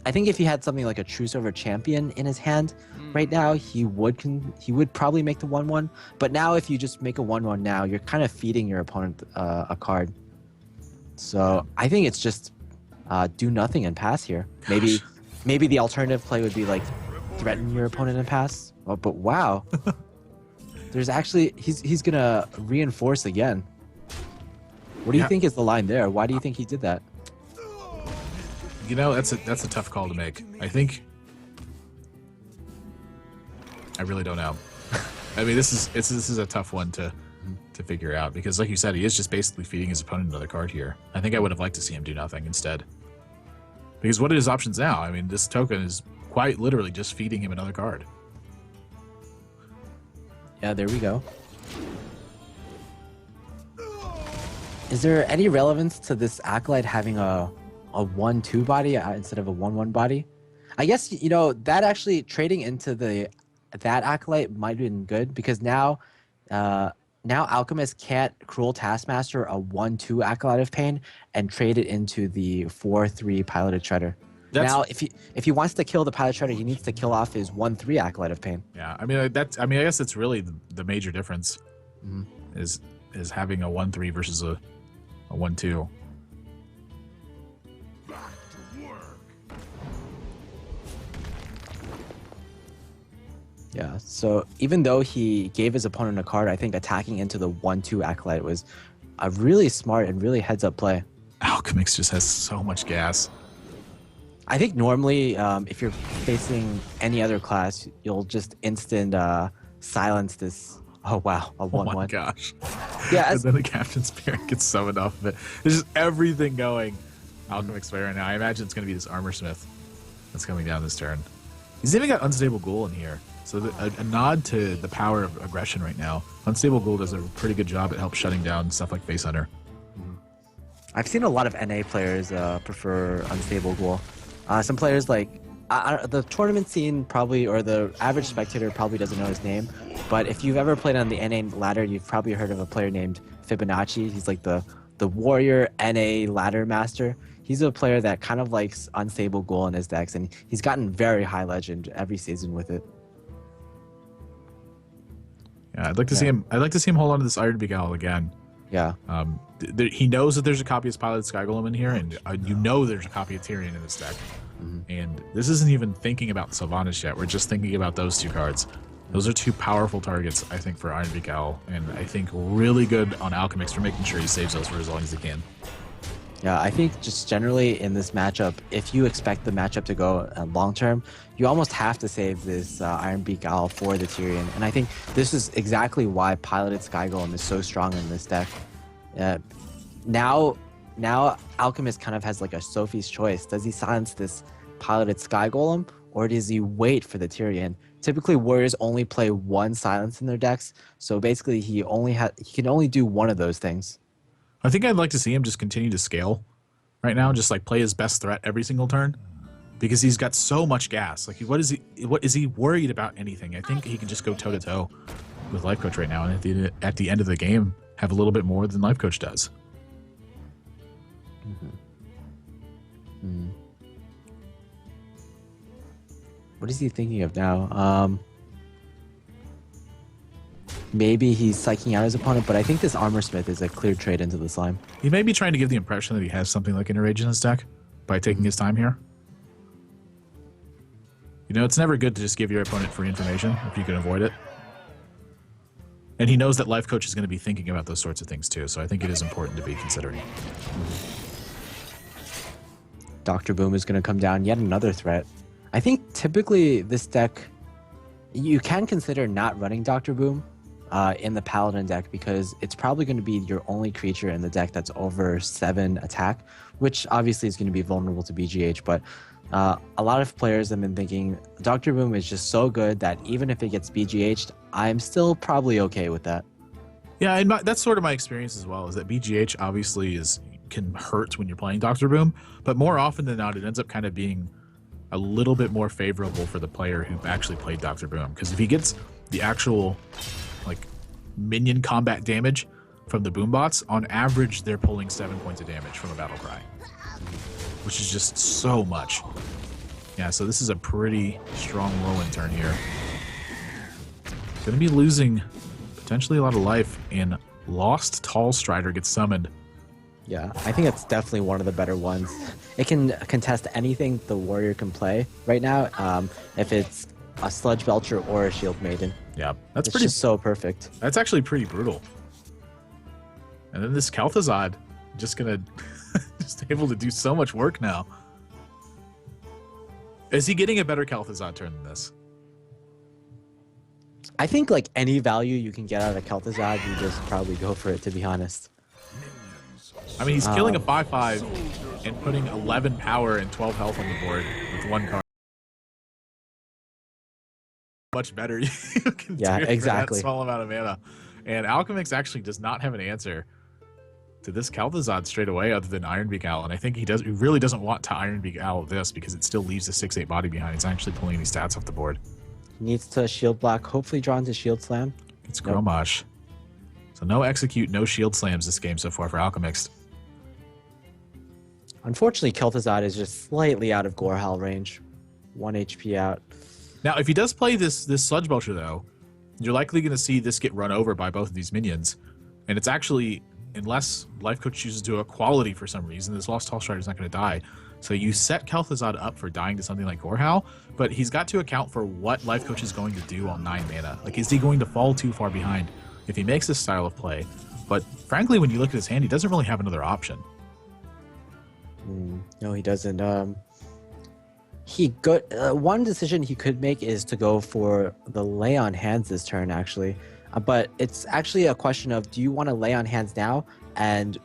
S2: I think if he had something like a Truce Over Champion in his hand right now, he would probably make the 1/1. But now if you just make a 1/1 now, you're kind of feeding your opponent a card. So I think it's just do nothing and pass here. Maybe the alternative play would be like threaten your opponent and pass. Oh, but wow. There's actually he's gonna reinforce again. What do you think is the line there? Why do you think he did that?
S1: You know, that's a tough call to make. I really don't know. I mean, this is a tough one to figure out, because like you said, he is just basically feeding his opponent another card here. I think I would have liked to see him do nothing instead. Because what are his options now? I mean, this token is quite literally just feeding him another card.
S2: Yeah, there we go. Is there any relevance to this Acolyte having a 1/2 body instead of a 1/1 body? I guess, you know, that actually trading into that Acolyte might have been good, because now Alchemist can't Cruel Taskmaster a 1/2 Acolyte of Pain and trade it into the 4/3 Piloted Shredder. Now, if he wants to kill the Pilot Shredder, he needs to kill off his 1/3 Acolyte of Pain.
S1: Yeah, I mean I guess that's really the major difference is having a 1/3 versus a 1/2.
S2: Yeah, so even though he gave his opponent a card, I think attacking into the 1/2 Acolyte was a really smart and really heads-up play.
S1: Alchemist just has so much gas.
S2: I think normally, if you're facing any other class, you'll just instant silence this. Oh wow, a 1/1.
S1: Oh my gosh.
S2: Yeah,
S1: and then the Captain Spirit gets summoned off of it. There's just everything going Alchemist way right now. I imagine it's going to be this Armor Smith that's coming down this turn. He's even got Unstable Ghoul in here. So a nod to the power of aggression right now. Unstable Ghoul does a pretty good job at help shutting down stuff like Face Hunter.
S2: I've seen a lot of NA players prefer Unstable Ghoul. Some players like the tournament scene probably, or the average spectator probably doesn't know his name. But if you've ever played on the NA ladder, you've probably heard of a player named Fibonacci. He's like the Warrior NA ladder master. He's a player that kind of likes Unstable Ghoul in his decks, and he's gotten very high legend every season with it.
S1: Yeah, I'd like to see him. I'd like to see him hold on to this Iron Begal again.
S2: Yeah.
S1: He knows that there's a copy of Piloted Sky Golem in here, and you know there's a copy of Tyrion in this deck. And this isn't even thinking about Sylvanas yet. We're just thinking about those two cards. Those are two powerful targets, I think, for Iron Begal, and I think really good on Alchemist for making sure he saves those for as long as he can.
S2: Yeah, I think just generally in this matchup, if you expect the matchup to go long term, you almost have to save this Iron Beak Owl for the Tyrion. And I think this is exactly why Piloted Sky Golem is so strong in this deck. Now Alchemist kind of has like a Sophie's choice. Does he silence this Piloted Sky Golem, or does he wait for the Tyrion? Typically, Warriors only play one silence in their decks, so basically he can only do one of those things.
S1: I think I'd like to see him just continue to scale right now, just like play his best threat every single turn, because he's got so much gas. Like, what is he worried about anything? I think he can just go toe to toe with Lifecoach right now, and at the end of the game, have a little bit more than Lifecoach does.
S2: What is he thinking of now? Maybe he's psyching out his opponent, but I think this Armor Smith is a clear trade into the slime.
S1: He may be trying to give the impression that he has something like Inner Rage in his deck by taking his time here. You know, it's never good to just give your opponent free information if you can avoid it. And he knows that Lifecoach is going to be thinking about those sorts of things too, so I think it is important to be considering.
S2: Dr. Boom is going to come down, yet another threat. I think typically this deck, you can consider not running Dr. Boom in the Paladin deck because it's probably going to be your only creature in the deck that's over 7 attack, which obviously is going to be vulnerable to BGH, but a lot of players have been thinking Dr. Boom is just so good that even if it gets BGH'd, I'm still probably okay with that.
S1: Yeah, and that's sort of my experience as well, is that BGH obviously can hurt when you're playing Dr. Boom, but more often than not, it ends up kind of being a little bit more favorable for the player who actually played Dr. Boom. Because if he gets the actual like minion combat damage from the Boom bots, on average, they're pulling 7 points of damage from a battle cry, which is just so much. Yeah, so this is a pretty strong rolling turn here. Going to be losing potentially a lot of life, and Lost Tall Strider gets summoned.
S2: Yeah, I think it's definitely one of the better ones. It can contest anything the warrior can play right now, if it's a Sludge Belcher or a Shield Maiden.
S1: Yeah, that's
S2: it's just so perfect.
S1: That's actually pretty brutal. And then this Kel'Thuzad just gonna just able to do so much work now. Is he getting a better Kel'Thuzad turn than this?
S2: I think like any value you can get out of Kel'Thuzad, you just probably go for it, to be honest.
S1: I mean, he's killing a 5/5 and putting 11 power and 12 health on the board with 1 card. Much better you can do
S2: exactly.
S1: for that small amount of mana. And Alchemixt actually does not have an answer to this Kel'Thuzad straight away other than Ironbeak Owl. And I think he really doesn't want to Ironbeak Owl this because it still leaves a 6/8 body behind. He's actually pulling any stats off the board.
S2: He needs to shield block, hopefully draw into Shield Slam.
S1: It's Gromosh. So no execute, no shield slams this game so far for Alchemixt.
S2: Unfortunately, Kel'Thuzad is just slightly out of Gorehowl range. 1 HP out.
S1: Now, if he does play this Sludge Belcher, though, you're likely going to see this get run over by both of these minions. And it's actually, unless Lifecoach chooses to equality for some reason, this Lost Tall Strider is not going to die. So you set Kel'Thuzad up for dying to something like Gorehowl, but he's got to account for what Lifecoach is going to do on 9 mana. Like, is he going to fall too far behind if he makes this style of play? But frankly, when you look at his hand, he doesn't really have another option.
S2: No, he doesn't. One decision he could make is to go for the lay on hands this turn, actually. But it's actually a question of, do you want to lay on hands now and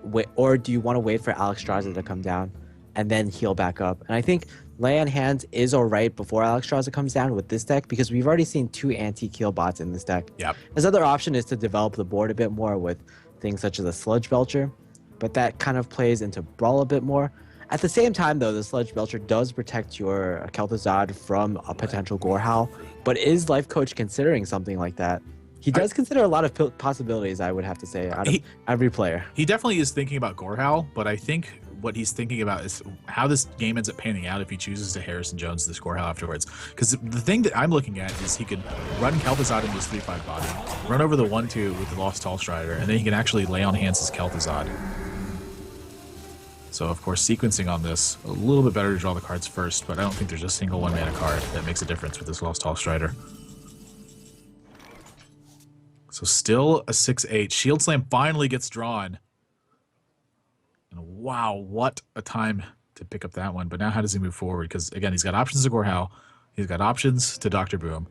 S2: wait, or do you want to wait for Alexstrasza to come down and then heal back up? And I think lay on hands is all right before Alexstrasza comes down with this deck because we've already seen 2 anti-kill bots in this deck.
S1: Yep.
S2: His other option is to develop the board a bit more with things such as a Sludge Belcher, but that kind of plays into Brawl a bit more. At the same time, though, the Sludge Belcher does protect your Kel'Thuzad from a potential Gorehowl, but is Lifecoach considering something like that? He does consider a lot of possibilities, I would have to say, out of every player.
S1: He definitely is thinking about Gorehowl, but I think what he's thinking about is how this game ends up panning out if he chooses to Harrison Jones this Gorehowl afterwards. Because the thing that I'm looking at is he could run Kel'Thuzad into his 3/5 body, run over the 1/2 with the Lost Tall Strider, and then he can actually lay on hands his Kel'Thuzad. So, of course, sequencing on this, a little bit better to draw the cards first, but I don't think there's a single 1 mana card that makes a difference with this Lost Tall Strider. So still a 6/8. Shield Slam finally gets drawn. And wow, what a time to pick up that one. But now how does he move forward? Because, again, he's got options to Gorehowl. He's got options to Dr. Boom.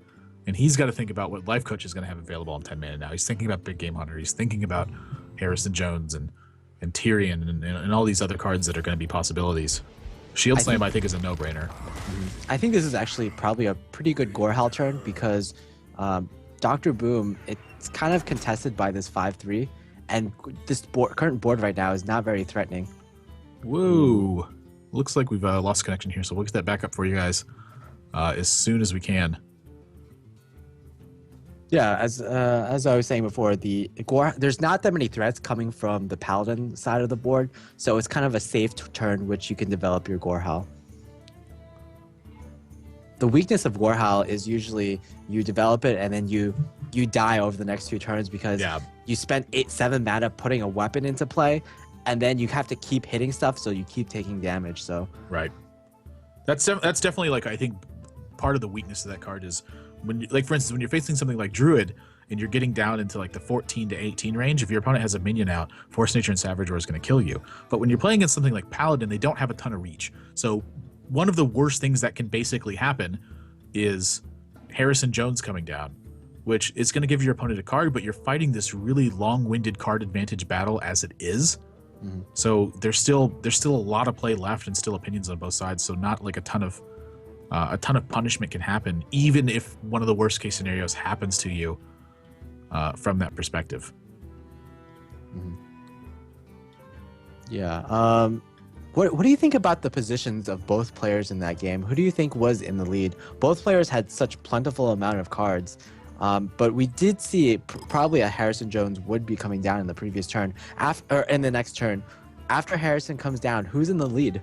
S1: And he's got to think about what Lifecoach is going to have available on 10 mana now. He's thinking about Big Game Hunter. He's thinking about Harrison Jones and Tyrion and all these other cards that are going to be possibilities. Shield Slam, I think, is a no-brainer.
S2: I think this is actually probably a pretty good Gorehowl turn because Dr. Boom, it's kind of contested by this 5/3, and this current board right now is not very threatening.
S1: Whoa. Looks like we've lost connection here, so we'll get that back up for you guys as soon as we can.
S2: Yeah, as I was saying before, there's not that many threats coming from the Paladin side of the board, so it's kind of a safe turn which you can develop your Gorehowl. The weakness of Gorehowl is usually you develop it and then you die over the next 2 turns because you spent 7 mana putting a weapon into play, and then you have to keep hitting stuff, so you keep taking damage. So
S1: right, that's definitely, like, I think part of the weakness of that card is when, like for instance, when you're facing something like Druid and you're getting down into like the 14 to 18 range, if your opponent has a minion out, Force Nature and Savage Roar is going to kill you. But when you're playing against something like Paladin, they don't have a ton of reach. So one of the worst things that can basically happen is Harrison Jones coming down, which is going to give your opponent a card, but you're fighting this really long-winded card advantage battle as it is. So there's still a lot of play left and still opinions on both sides. So not like a ton of punishment can happen, even if one of the worst case scenarios happens to you from that perspective.
S2: Yeah. What do you think about the positions of both players in that game? Who do you think was in the lead? Both players had such plentiful amount of cards, but we did see probably a Harrison Jones would be coming down in the previous turn. Or in the next turn, after Harrison comes down, who's in the lead?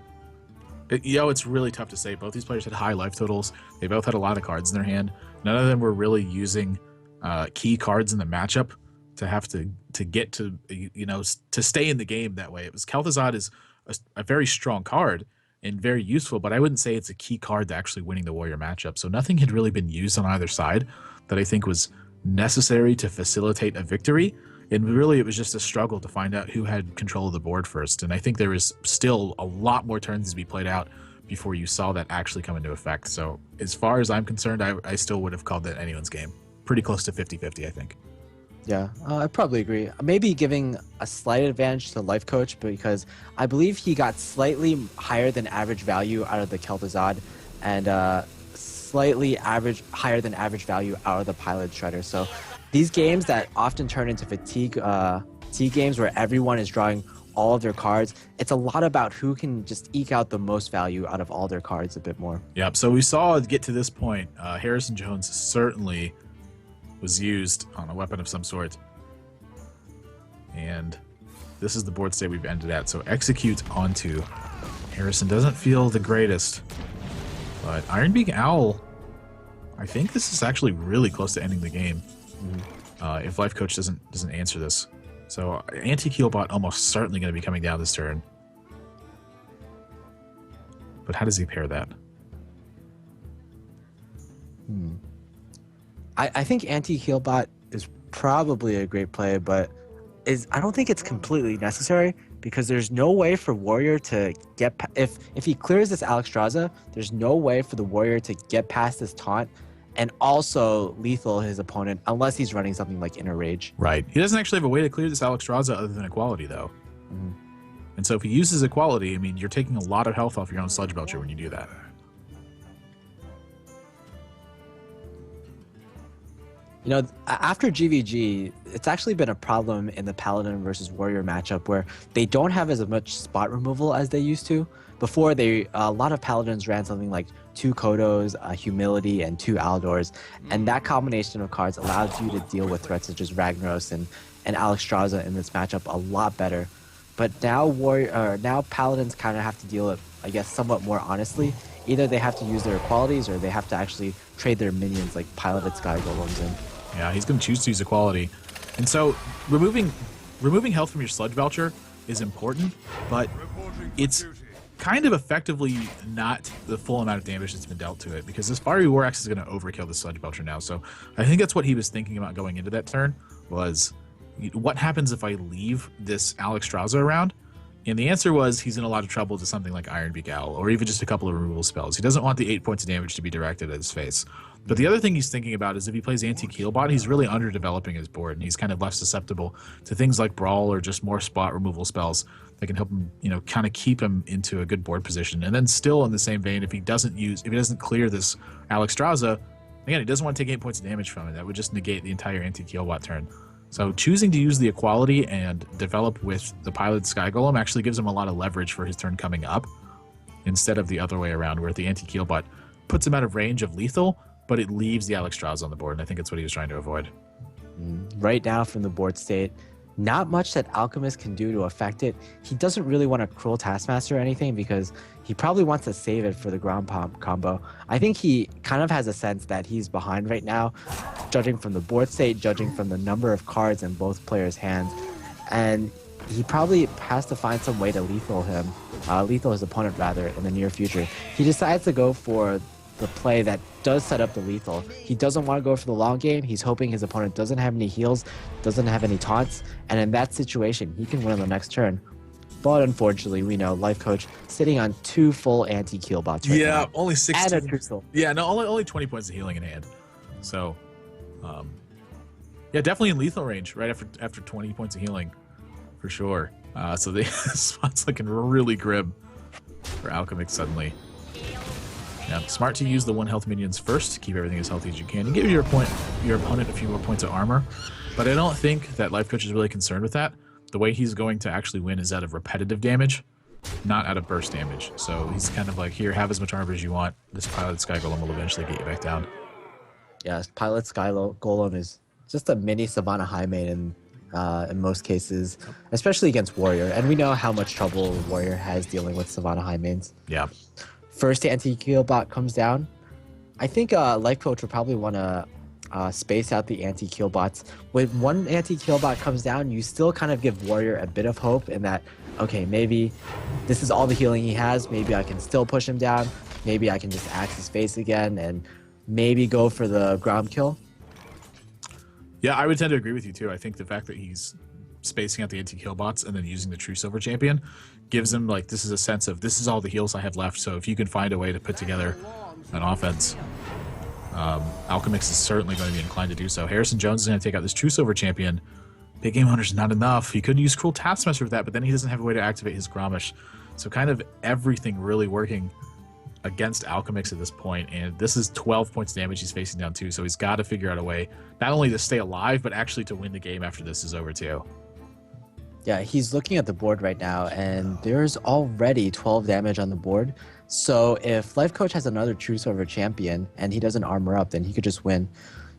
S1: It's really tough to say. Both these players had high life totals. They both had a lot of cards in their hand. None of them were really using key cards in the matchup to have to get to, to stay in the game that way. It was Kel'Thuzad is a very strong card and very useful, but I wouldn't say it's a key card to actually winning the Warrior matchup. So nothing had really been used on either side that I think was necessary to facilitate a victory. And really, it was just a struggle to find out who had control of the board first. And I think there was still a lot more turns to be played out before you saw that actually come into effect. So as far as I'm concerned, I still would have called that anyone's game. Pretty close to 50-50, I think.
S2: Yeah, I probably agree. Maybe giving a slight advantage to Lifecoach because I believe he got slightly higher than average value out of the Kel'Thuzad and slightly higher than average value out of the Pilot Shredder. So these games that often turn into fatigue games where everyone is drawing all of their cards, it's a lot about who can just eke out the most value out of all their cards a bit more.
S1: Yep, so we saw get to this point, Harrison Jones certainly was used on a weapon of some sort. And this is the board state we've ended at. So execute onto Harrison doesn't feel the greatest. But Ironbeak Owl, I think this is actually really close to ending the game. If Lifecoach doesn't answer this. So Anti-Keelbot almost certainly going to be coming down this turn. But how does he pair that?
S2: I think Anti-Healbot is probably a great play, but I don't think it's completely necessary because there's no way for Warrior to get if he clears this Alexstrasza, there's no way for the Warrior to get past this taunt and also lethal his opponent unless he's running something like Inner Rage.
S1: Right. He doesn't actually have a way to clear this Alexstrasza other than Equality, though. And so if he uses Equality, I mean, you're taking a lot of health off your own Sludge Belcher when you do that.
S2: You know, after GVG, it's actually been a problem in the Paladin versus Warrior matchup where they don't have as much spot removal as they used to. Before, a lot of Paladins ran something like 2 Kodos, Humility, and 2 Aldors, and that combination of cards allows you to deal with threats such as Ragnaros and Alexstrasza in this matchup a lot better. But now now Paladins kind of have to deal with, I guess, somewhat more honestly. Either they have to use their qualities or they have to actually trade their minions like Piloted Sky Golems in.
S1: Yeah, he's going to choose to use Equality. And so removing health from your Sludge Belcher is important, but it's kind of effectively not the full amount of damage that's been dealt to it because this Fiery War Axe is going to overkill the Sludge Belcher now. So I think that's what he was thinking about going into that turn was, what happens if I leave this Alexstrasza around? And the answer was he's in a lot of trouble to something like Ironbeak Owl or even just a couple of removal spells. He doesn't want the 8 points of damage to be directed at his face. But the other thing he's thinking about is if he plays Anti-Keelbot, he's really underdeveloping his board, and he's kind of less susceptible to things like Brawl or just more spot removal spells that can help him, kind of keep him into a good board position. And then still in the same vein, if he doesn't clear this Alexstrasza, again, he doesn't want to take 8 points of damage from it. That would just negate the entire Anti-Keelbot turn. So choosing to use the Equality and develop with the Piloted Sky Golem actually gives him a lot of leverage for his turn coming up instead of the other way around where the Anti-Keelbot puts him out of range of lethal, but it leaves the Alexstrasza on the board, and I think that's what he was trying to avoid.
S2: Right now from the board state, not much that Alchemist can do to affect it. He doesn't really want a Cruel Taskmaster or anything because he probably wants to save it for the ground pump combo. I think he kind of has a sense that he's behind right now, judging from the board state, judging from the number of cards in both players' hands. And he probably has to find some way to lethal his opponent rather, in the near future. He decides to go for the play that does set up the lethal. He doesn't want to go for the long game. He's hoping his opponent doesn't have any heals, doesn't have any taunts, and in that situation, he can win on the next turn. But unfortunately, we know Lifecoach sitting on 2 full anti-kill bots right now.
S1: Only 16.
S2: And a truthful.
S1: Yeah, no, only 20 points of healing in hand. So, yeah, definitely in lethal range right after 20 points of healing, for sure. So the spot's looking really grim for Alchemixt suddenly. Yeah, smart to use the 1 health minions first to keep everything as healthy as you can and give your opponent a few more points of armor. But I don't think that Lifecoach is really concerned with that. The way he's going to actually win is out of repetitive damage, not out of burst damage. So he's kind of like, here, have as much armor as you want. This Pilot Sky Golem will eventually get you back down.
S2: Yeah, Pilot Sky Golem is just a mini Savannah High main in most cases, especially against Warrior. And we know how much trouble Warrior has dealing with Savannah High mains.
S1: Yeah.
S2: First anti-kill bot comes down. I think Lifecoach would probably want to space out the anti-kill bots. When one anti-kill bot comes down, you still kind of give Warrior a bit of hope in that, okay, maybe this is all the healing he has. Maybe I can still push him down. Maybe I can just axe his face again and maybe go for the ground kill.
S1: Yeah, I would tend to agree with you too. I think the fact that he's spacing out the anti-kill bots and then using the True Silver Champion gives him, like, this is a sense of, this is all the heals I have left. So if you can find a way to put together an offense, Alchemist is certainly going to be inclined to do so. Harrison Jones is going to take out this True Silver Champion. Big Game Hunter's not enough. He could use Cruel Taskmaster for that, but then he doesn't have a way to activate his Grommash. So kind of everything really working against Alchemist at this point, and this is 12 points damage he's facing down too, so he's got to figure out a way not only to stay alive, but actually to win the game after this is over too.
S2: Yeah, he's looking at the board right now, and there's already 12 damage on the board. So if Lifecoach has another True Silver Champion and he doesn't armor up, then he could just win.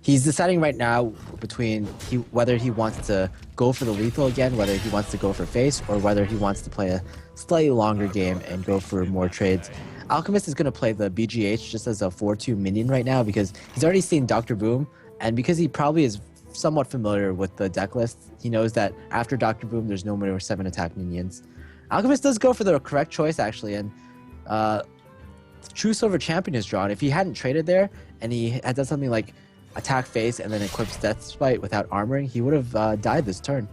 S2: He's deciding right now between whether he wants to go for the lethal again, whether he wants to go for face, or whether he wants to play a slightly longer game and go for more trades. Alchemist is going to play the BGH just as a 4-2 minion right now because he's already seen Dr. Boom, and because he probably is somewhat familiar with the deck list, he knows that after Dr. Boom, there's no more 7 attack minions. Alchemist does go for the correct choice, actually, and True Silver Champion is drawn. If he hadn't traded there and he had done something like attack face and then equips Death Spite without armoring, he would have died this turn.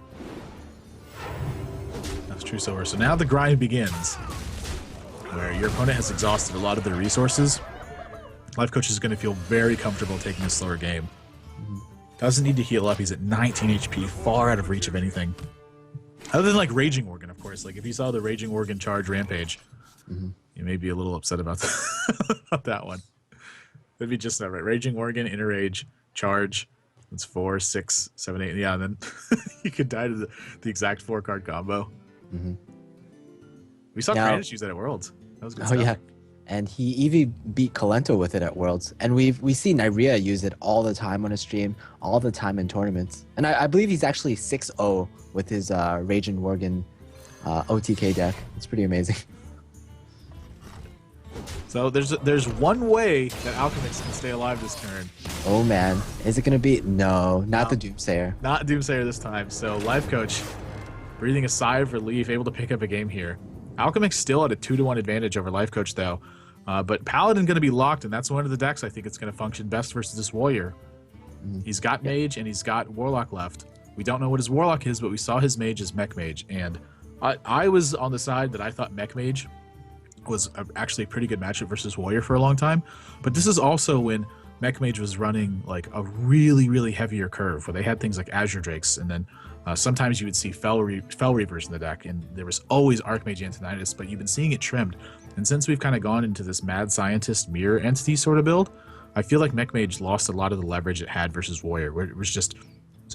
S1: That's True Silver. So now the grind begins, where your opponent has exhausted a lot of their resources. Lifecoach is going to feel very comfortable taking a slower game. Doesn't need to heal up. He's at 19 HP, far out of reach of anything. Other than like Raging Organ, of course. Like if you saw the Raging Organ charge Rampage, you may be a little upset about about that one. That'd be just that, right? Raging Organ, Inner Rage, Charge. It's 4, 6, 7, 8. Yeah, and then you could die to the exact 4-card combo. We saw Kranich use that at Worlds. That was good stuff.
S2: Yeah. And he even beat Kalento with it at Worlds. And we see Nyria use it all the time on his stream, all the time in tournaments. And I believe he's actually 6-0 with his Raging Organ OTK deck. It's pretty amazing.
S1: So there's one way that Alchemist can stay alive this turn.
S2: Oh man, is it gonna be? No, not the Doomsayer.
S1: Not Doomsayer this time. So Lifecoach breathing a sigh of relief, able to pick up a game here. Alchemist still at a 2-1 advantage over Lifecoach though. But Paladin going to be locked, and that's one of the decks I think it's going to function best versus this Warrior. He's got Mage and he's got Warlock left. We don't know what his Warlock is, but we saw his Mage as Mech Mage, and I was on the side that I thought Mech Mage was actually a pretty good matchup versus Warrior for a long time. But this is also when Mech Mage was running like a really, really heavier curve, where they had things like Azure Drakes, and then sometimes you would see Fel Reapers in the deck, and there was always Archmage Antonidas, but you've been seeing it trimmed. And since we've kind of gone into this Mad Scientist mirror entity sort of build, I feel like Mech Mage lost a lot of the leverage it had versus Warrior, where it was just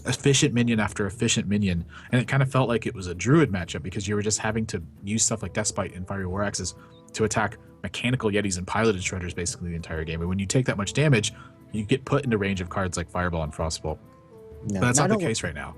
S1: efficient minion after efficient minion, and it kind of felt like it was a Druid matchup because you were just having to use stuff like Deathspite and Fiery War Axes to attack mechanical Yetis and piloted Shredders basically the entire game. And when you take that much damage, you get put into range of cards like Fireball and Frostbolt. But that's not the case right now.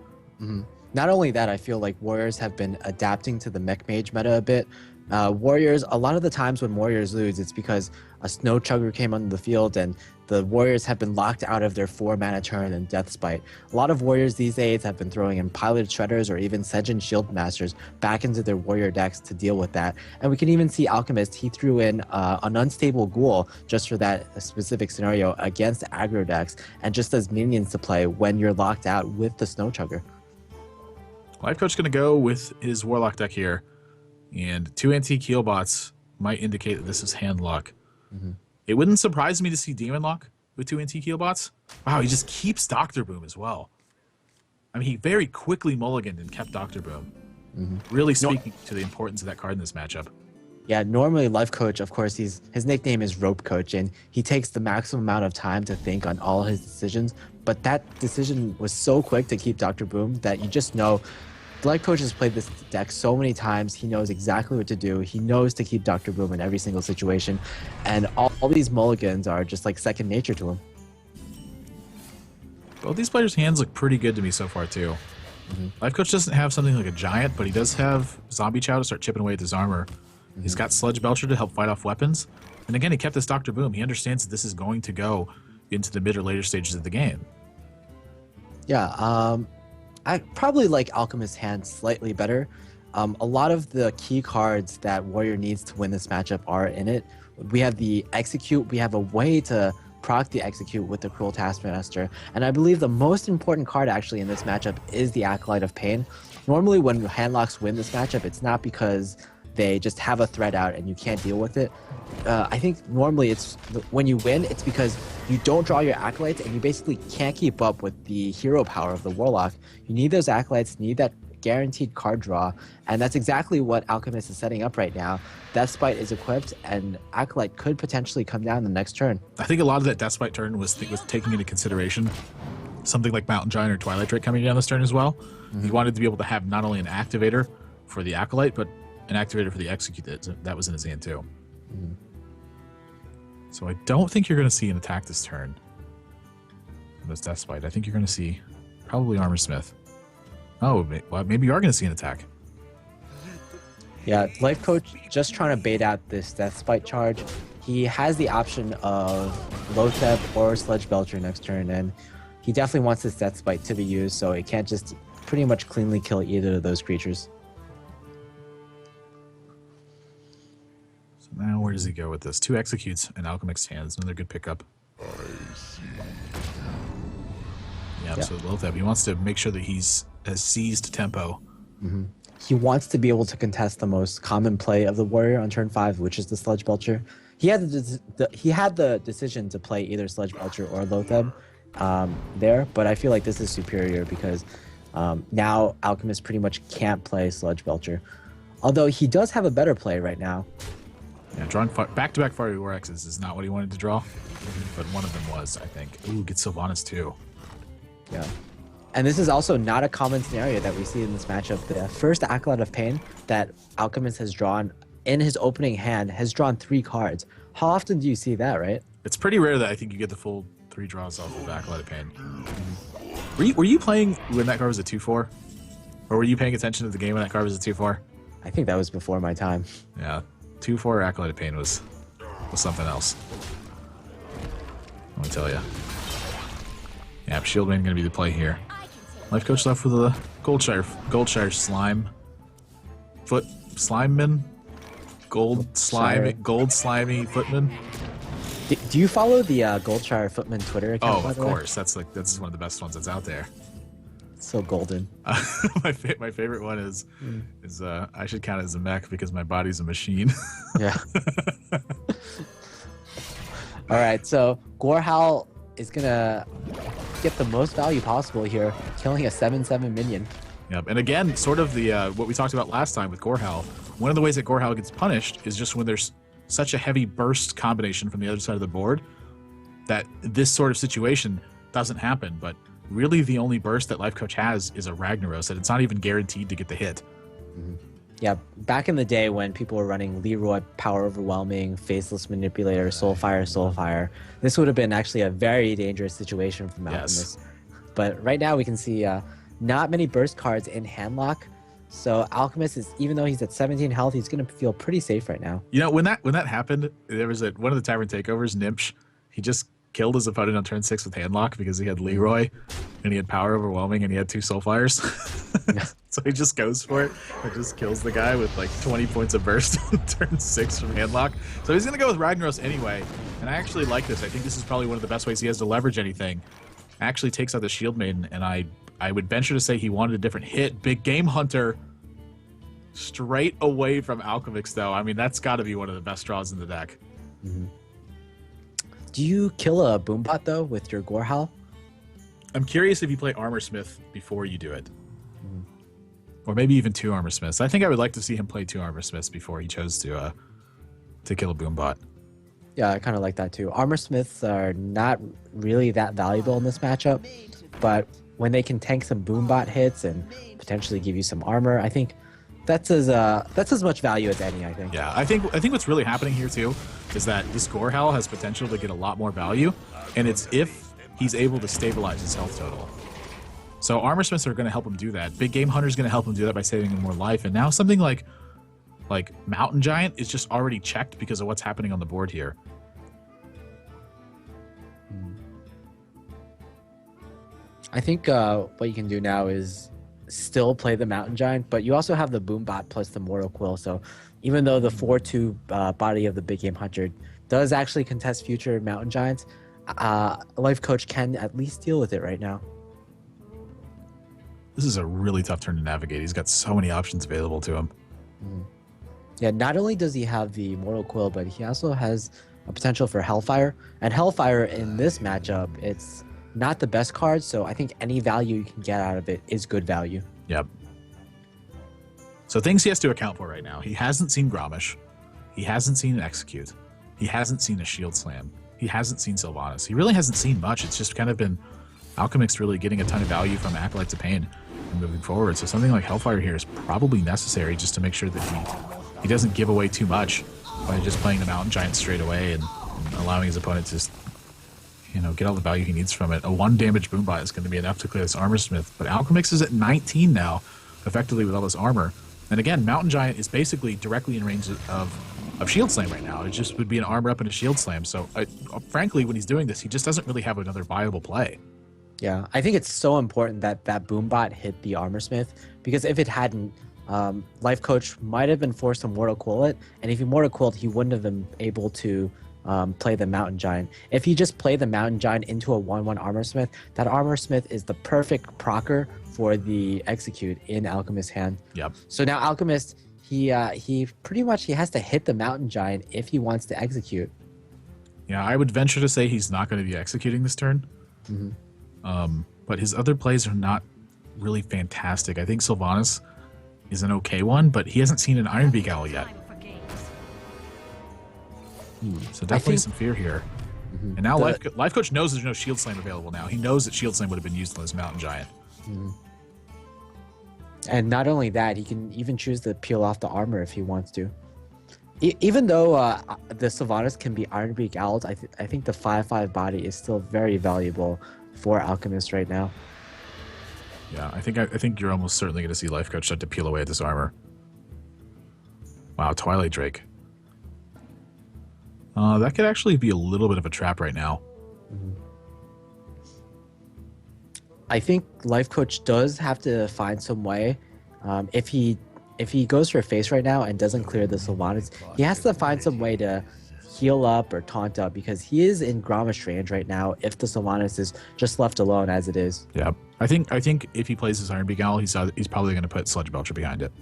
S2: Not only that, I feel like Warriors have been adapting to the Mech Mage meta a bit. Warriors, a lot of the times when Warriors lose, it's because a Snow Chugger came onto the field and the warriors have been locked out of their 4-mana turn and Death Spite. A lot of warriors these days have been throwing in Piloted Shredders or even Sentient Shield Masters back into their warrior decks to deal with that. And we can even see Alchemist, he threw in an Unstable Ghoul just for that specific scenario against aggro decks and just as minions to play when you're locked out with the Snow Chugger.
S1: Lifecoach going to go with his Warlock deck here, and 2 Antique Heal Bots might indicate that this is hand lock. It wouldn't surprise me to see Demon Lock with 2 Antique Heal Bots. Wow, he just keeps Dr. Boom as well. I mean, he very quickly mulliganed and kept Dr. Boom. Really speaking to the importance of that card in this matchup.
S2: Yeah, normally Lifecoach, of course, his nickname is Rope Coach, and he takes the maximum amount of time to think on all his decisions. But that decision was so quick to keep Dr. Boom that you just know Lifecoach has played this deck so many times. He knows exactly what to do. He knows to keep Dr. Boom in every single situation. And all these mulligans are just like second nature to him.
S1: Both these players' hands look pretty good to me so far, too. Lifecoach doesn't have something like a Giant, but he does have Zombie Chow to start chipping away at his armor. He's got Sludge Belcher to help fight off weapons. And again, he kept this Dr. Boom. He understands that this is going to go into the mid or later stages of the game.
S2: Yeah, I probably like Alchemist's hand slightly better. A lot of the key cards that Warrior needs to win this matchup are in it. We have the Execute. We have a way to proc the Execute with the Cruel Taskmaster. And I believe the most important card actually in this matchup is the Acolyte of Pain. Normally when handlocks win this matchup, it's not because they just have a threat out and you can't deal with it. I think normally it's when you win, it's because you don't draw your Acolytes and you basically can't keep up with the hero power of the Warlock. You need those Acolytes, you need that guaranteed card draw, and that's exactly what Alchemist is setting up right now. Death Spite is equipped, and Acolyte could potentially come down the next turn.
S1: I think a lot of that Death Spite turn was taking into consideration something like Mountain Giant or Twilight Drake coming down this turn as well. He wanted to be able to have not only an activator for the Acolyte, but an activator for the Execute that was in his hand too. So I don't think you're going to see an attack this turn. This Death Spite. I think you're going to see probably Armor Smith. Oh, well, maybe you are going to see an attack.
S2: Yeah, Lifecoach just trying to bait out this Death Spite charge. He has the option of Lotheb or Sludge Belcher next turn, and he definitely wants this Death Spite to be used, so it can't just pretty much cleanly kill either of those creatures.
S1: So now where does he go with this? 2 Executes and Alchemixt hands. Another good pickup. Yeah, so Lotheb, he wants to make sure that has seized tempo.
S2: He wants to be able to contest the most common play of the Warrior on turn 5, which is the Sludge Belcher. He had the decision to play either Sludge Belcher or Lotheb there, but I feel like this is superior because now Alchemist pretty much can't play Sludge Belcher. Although he does have a better play right now.
S1: Yeah, drawing back-to-back Fiery War X's is not what he wanted to draw, but one of them was, I think. Ooh, get Sylvanas too.
S2: Yeah. And this is also not a common scenario that we see in this matchup. The first Acolyte of Pain that Alchemist has drawn in his opening hand has drawn 3 cards. How often do you see that, right?
S1: It's pretty rare that I think you get the full 3 draws off of Acolyte of Pain. Were you playing when that card was a 2-4? Or were you paying attention to the game when that card was a 2-4?
S2: I think that was before my time.
S1: Yeah, 2-4 Acolyte of Pain was something else. Let me tell you. Yeah, Shieldman going to be the play here. Lifecoach left with a Goldshire Slime. Slimeman? Gold Slimy Footman?
S2: Do you follow the Goldshire Footman Twitter account?
S1: Oh, of course. That's one of the best ones that's out there.
S2: It's so golden.
S1: My favorite one is I should count it as a mech because my body's a machine.
S2: Yeah. All right, so Gorehowl is gonna get the most value possible here, killing a 7/7 minion.
S1: Yep, and again, sort of the what we talked about last time with Gorehowl. One of the ways that Gorehowl gets punished is just when there's such a heavy burst combination from the other side of the board that this sort of situation doesn't happen. But really, the only burst that Lifecoach has is a Ragnaros, and it's not even guaranteed to get the hit.
S2: Yeah, back in the day when people were running Leroy, Power Overwhelming, Faceless Manipulator, Soulfire, this would have been actually a very dangerous situation from Alchemist. Yes. But right now we can see not many burst cards in handlock. So Alchemist is, even though he's at 17 health, he's going to feel pretty safe right now.
S1: You know, when that happened, there was one of the Tavern Takeovers, Nimsh, he just killed his opponent on turn 6 with handlock because he had Leroy and he had power overwhelming and he had 2 soul fires. So he just goes for it and just kills the guy with like 20 points of burst on turn 6 from handlock. So he's going to go with Ragnaros anyway. And I actually like this. I think this is probably one of the best ways he has to leverage anything. Actually takes out the Shield Maiden, and I would venture to say he wanted a different hit. Big Game Hunter straight away from Alchemixt, though. I mean, that's got to be one of the best draws in the deck.
S2: Mm-hmm. Do you kill a Boombot, though, with your Gorehowl?
S1: I'm curious if you play Armor Smith before you do it. Or maybe even 2 Armor Smiths. I think I would like to see him play 2 Armor Smiths before he chose to kill a Boombot.
S2: Yeah, I kind of like that too. Armor Smiths are not really that valuable in this matchup, but when they can tank some Boombot hits and potentially give you some armor, I think that's as much value as any, I think.
S1: Yeah, I think what's really happening here too is that this Gorehowl has potential to get a lot more value, and it's if he's able to stabilize his health total. So Armor Smiths are going to help him do that. Big Game Hunter is going to help him do that by saving him more life. And now something like Mountain Giant is just already checked because of what's happening on the board here.
S2: I think what you can do now is still play the Mountain Giant, but you also have the Boombot plus the Mortal Quill. So even though the 4/2 body of the Big Game Hunter does actually contest future Mountain Giants, Lifecoach can at least deal with it right now.
S1: This is a really tough turn to navigate. He's got so many options available to him.
S2: Yeah, not only does he have the Mortal Quill, but he also has a potential for Hellfire. And Hellfire in this matchup, it's not the best card, so I think any value you can get out of it is good value.
S1: Yep. So things he has to account for right now. He hasn't seen Gromish. He hasn't seen an Execute. He hasn't seen a Shield Slam. He hasn't seen Sylvanas. He really hasn't seen much. It's just kind of been Alchemist really getting a ton of value from Acolytes of Pain and moving forward. So something like Hellfire here is probably necessary just to make sure that he doesn't give away too much by just playing the Mountain Giant straight away and allowing his opponent to just, get all the value he needs from it. A 1 damage Boombot is going to be enough to clear this Armor Smith. But Alchemist is at 19 now, effectively with all this armor. And again, Mountain Giant is basically directly in range of Shield Slam right now. It just would be an armor up and a Shield Slam. So frankly, when he's doing this, he just doesn't really have another viable play.
S2: Yeah, I think it's so important that that Boombot hit the Armor Smith, because if it hadn't, Lifecoach might have been forced to Mortal Quill it, and if he Mortal Quilled, he wouldn't have been able to play the Mountain Giant. If he just played the Mountain Giant into a 1/1 Armor Smith, that Armor Smith is the perfect procker for the Execute in Alchemist's hand.
S1: Yep.
S2: So now Alchemist, he pretty much has to hit the Mountain Giant if he wants to execute.
S1: Yeah, I would venture to say he's not going to be executing this turn. But his other plays are not really fantastic. I think Sylvanas is an okay one, but he hasn't seen an Ironbeak Owl yet. So definitely some fear here. And now Lifecoach knows there's no Shield Slam available now. He knows that Shield Slam would have been used on this Mountain Giant.
S2: And not only that, he can even choose to peel off the armor if he wants to. Even though the Sylvanas can be Ironbeak Owls, I think the 5/5 body is still very valuable for Alchemist right now.
S1: Yeah, I think you're almost certainly going to see Lifecoach start to peel away at this armor. Wow, Twilight Drake. That could actually be a little bit of a trap right now.
S2: I think Lifecoach does have to find some way. If he goes for a face right now and doesn't clear the Sylvanas, he has to find some way to heal up or taunt up, because he is in Gromish range right now if the Sylvanas is just left alone as it is.
S1: Yeah, I think if he plays his Ironbeak Owl, he's probably going to put Sludge Belcher behind it.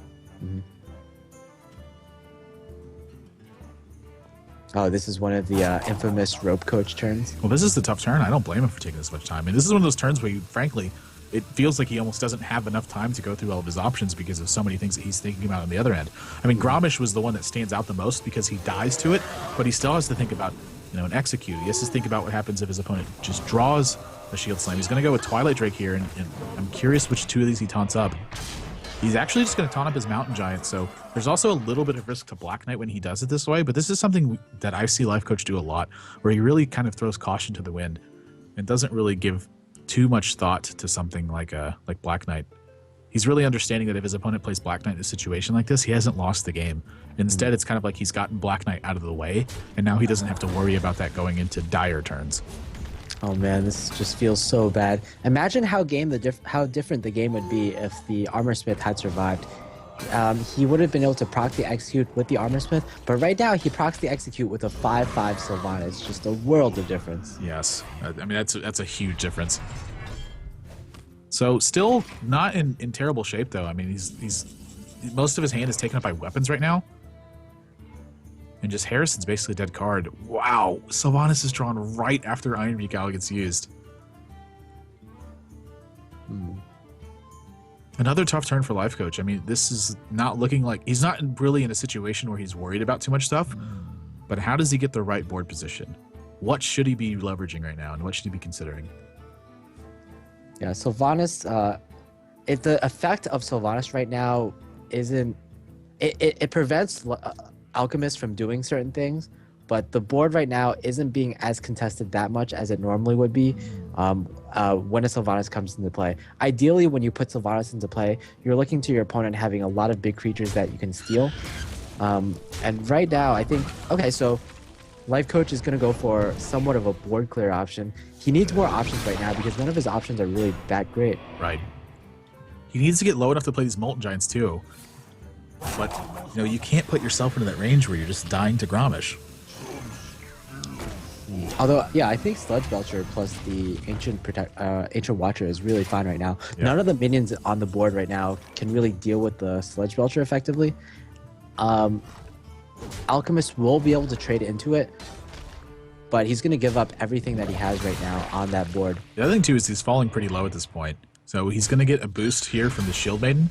S2: Oh, this is one of the infamous Rope Coach turns.
S1: Well, this is the tough turn. I don't blame him for taking this much time. And this is one of those turns where, frankly, it feels like he almost doesn't have enough time to go through all of his options because of so many things that he's thinking about on the other end. I mean, Gromish was the one that stands out the most because he dies to it, but he still has to think about, an Execute. He has to think about what happens if his opponent just draws a Shield Slam. He's going to go with Twilight Drake here, and I'm curious which 2 of these he taunts up. He's actually just going to taunt up his Mountain Giant, so there's also a little bit of risk to Black Knight when he does it this way, but this is something that I see Lifecoach do a lot, where he really kind of throws caution to the wind and doesn't really give too much thought to something like Black Knight. He's really understanding that if his opponent plays Black Knight in a situation like this, he hasn't lost the game. Instead, it's kind of like he's gotten Black Knight out of the way, and now he doesn't have to worry about that going into dire turns.
S2: Oh man, this just feels so bad. Imagine how different the game would be if the Armor Smith had survived. He would have been able to proc the execute with the Armor Smith, but right now he procs the execute with a 5/5 Sylvana. It's just a world of difference.
S1: Yes, I mean that's a huge difference. So still not in terrible shape though. I mean he's most of his hand is taken up by weapons right now. And just Harrison's basically a dead card. Wow, Sylvanas is drawn right after Iron Regal gets used. Another tough turn for Lifecoach. I mean, this is not looking like... He's not really in a situation where he's worried about too much stuff. But how does he get the right board position? What should he be leveraging right now? And what should he be considering?
S2: Yeah, Sylvanas... if the effect of Sylvanas right now isn't... It prevents... Alchemist from doing certain things, but the board right now isn't being as contested that much as it normally would be when a Sylvanas comes into play. Ideally, when you put Sylvanas into play, you're looking to your opponent having a lot of big creatures that you can steal. And right now, I think, okay, so Lifecoach is going to go for somewhat of a board clear option. He needs more options right now because none of his options are really that great.
S1: Right. He needs to get low enough to play these Molten Giants too. But, you know, you can't put yourself into that range where you're just dying to Grommash.
S2: Although, yeah, I think Sludge Belcher plus the Ancient Watcher is really fine right now. Yeah. None of the minions on the board right now can really deal with the Sludge Belcher effectively. Alchemist will be able to trade into it, but he's going to give up everything that he has right now on that board.
S1: The other thing, too, is he's falling pretty low at this point. So he's going to get a boost here from the Shield Maiden.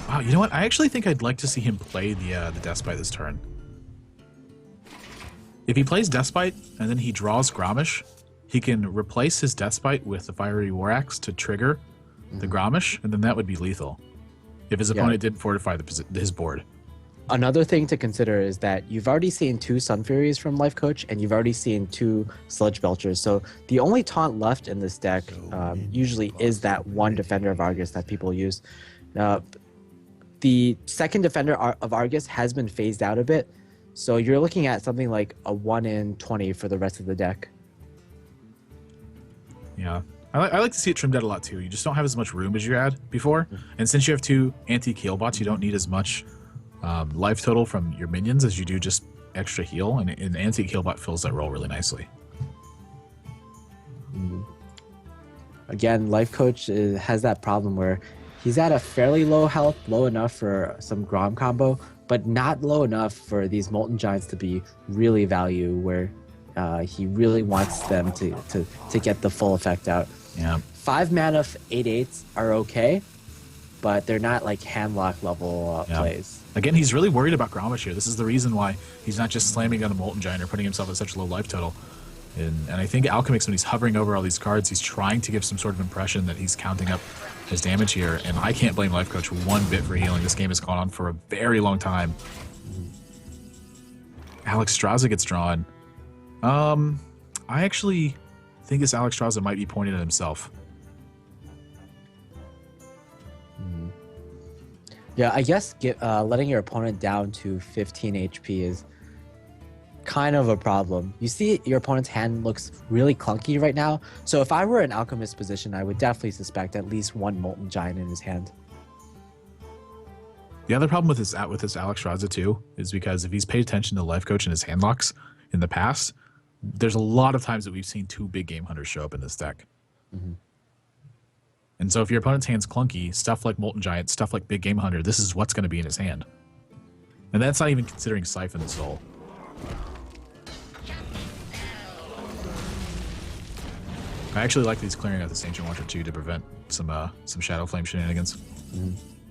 S1: Wow, you know what? I actually think I'd like to see him play the Despite this turn. If he plays Despite and then he draws Grommash, he can replace his Despite with the Fiery War Axe to trigger the Grommash, and then that would be lethal. If his opponent didn't fortify his board.
S2: Another thing to consider is that you've already seen 2 Sun Furies from Lifecoach, and you've already seen 2 Sludge Belchers. So the only taunt left in this deck usually is that one Defender of Argus that people use. The second Defender of Argus has been phased out a bit, so you're looking at something like a 1 in 20 for the rest of the deck.
S1: Yeah, I like to see it trimmed out a lot too. You just don't have as much room as you had before, and since you have 2 anti-heal bots, you don't need as much life total from your minions as you do just extra heal, and an anti-heal bot fills that role really nicely.
S2: Again, Lifecoach has that problem where he's at a fairly low health, low enough for some Grom combo, but not low enough for these Molten Giants to be really value, where he really wants them to get the full effect out.
S1: Yeah.
S2: 5 mana 8/8s are okay, but they're not like handlock level plays.
S1: Again, he's really worried about Grommash here. This is the reason why he's not just slamming on the Molten Giant or putting himself at such low life total. And I think Alchemist, when he's hovering over all these cards, he's trying to give some sort of impression that he's counting up his damage here, and I can't blame Lifecoach one bit for healing. This game has gone on for a very long time. Alexstrasza gets drawn. I actually think this Alexstrasza might be pointing at himself.
S2: Yeah, I guess letting your opponent down to 15 HP is kind of a problem. You see your opponent's hand looks really clunky right now, so if I were in Alchemist's position, I would definitely suspect at least 1 Molten Giant in his hand.
S1: The other problem with this Alexstrasza too is because if he's paid attention to Lifecoach and his handlocks in the past, there's a lot of times that we've seen 2 big game hunters show up in this deck. And so if your opponent's hand's clunky, stuff like Molten Giant, stuff like Big Game Hunter, this is what's going to be in his hand. And that's not even considering Siphon the Soul. I actually like these clearing out this Ancient Watcher too to prevent some Shadow Flame shenanigans.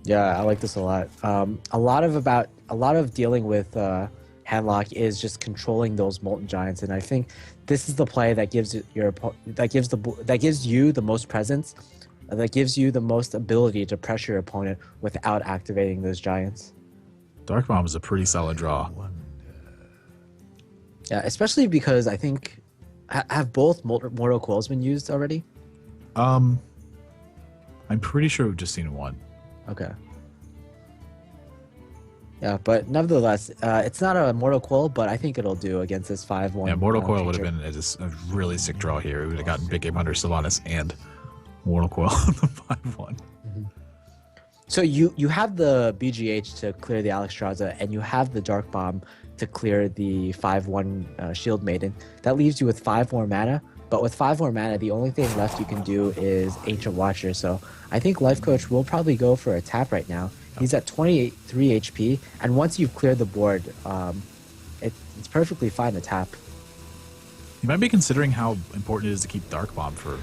S2: Yeah, I like this a lot. A lot of dealing with handlock is just controlling those Molten Giants, and I think this is the play that gives you the most presence, that gives you the most ability to pressure your opponent without activating those giants.
S1: Dark Bomb is a pretty solid draw.
S2: Yeah, especially because I think have both Mortal Coils been used already?
S1: I'm pretty sure we've just seen 1.
S2: Okay. Yeah, but nevertheless, it's not a Mortal Coil, but I think it'll do against this 5-1.
S1: Yeah, Mortal Coil would have been a really sick draw here. We would have gotten Big Game Hunter, Sylvanas, and Mortal Coil on the 5-1.
S2: So you have the BGH to clear the Alexstrasza, and you have the Dark Bomb to clear the 5-1 Shield Maiden. That leaves you with 5 more mana. But with 5 more mana, the only thing left you can do is Ancient Watcher. So I think Lifecoach will probably go for a tap right now. He's at 23 HP, and once you've cleared the board, it's perfectly fine to tap.
S1: You might be considering how important it is to keep Dark Bomb for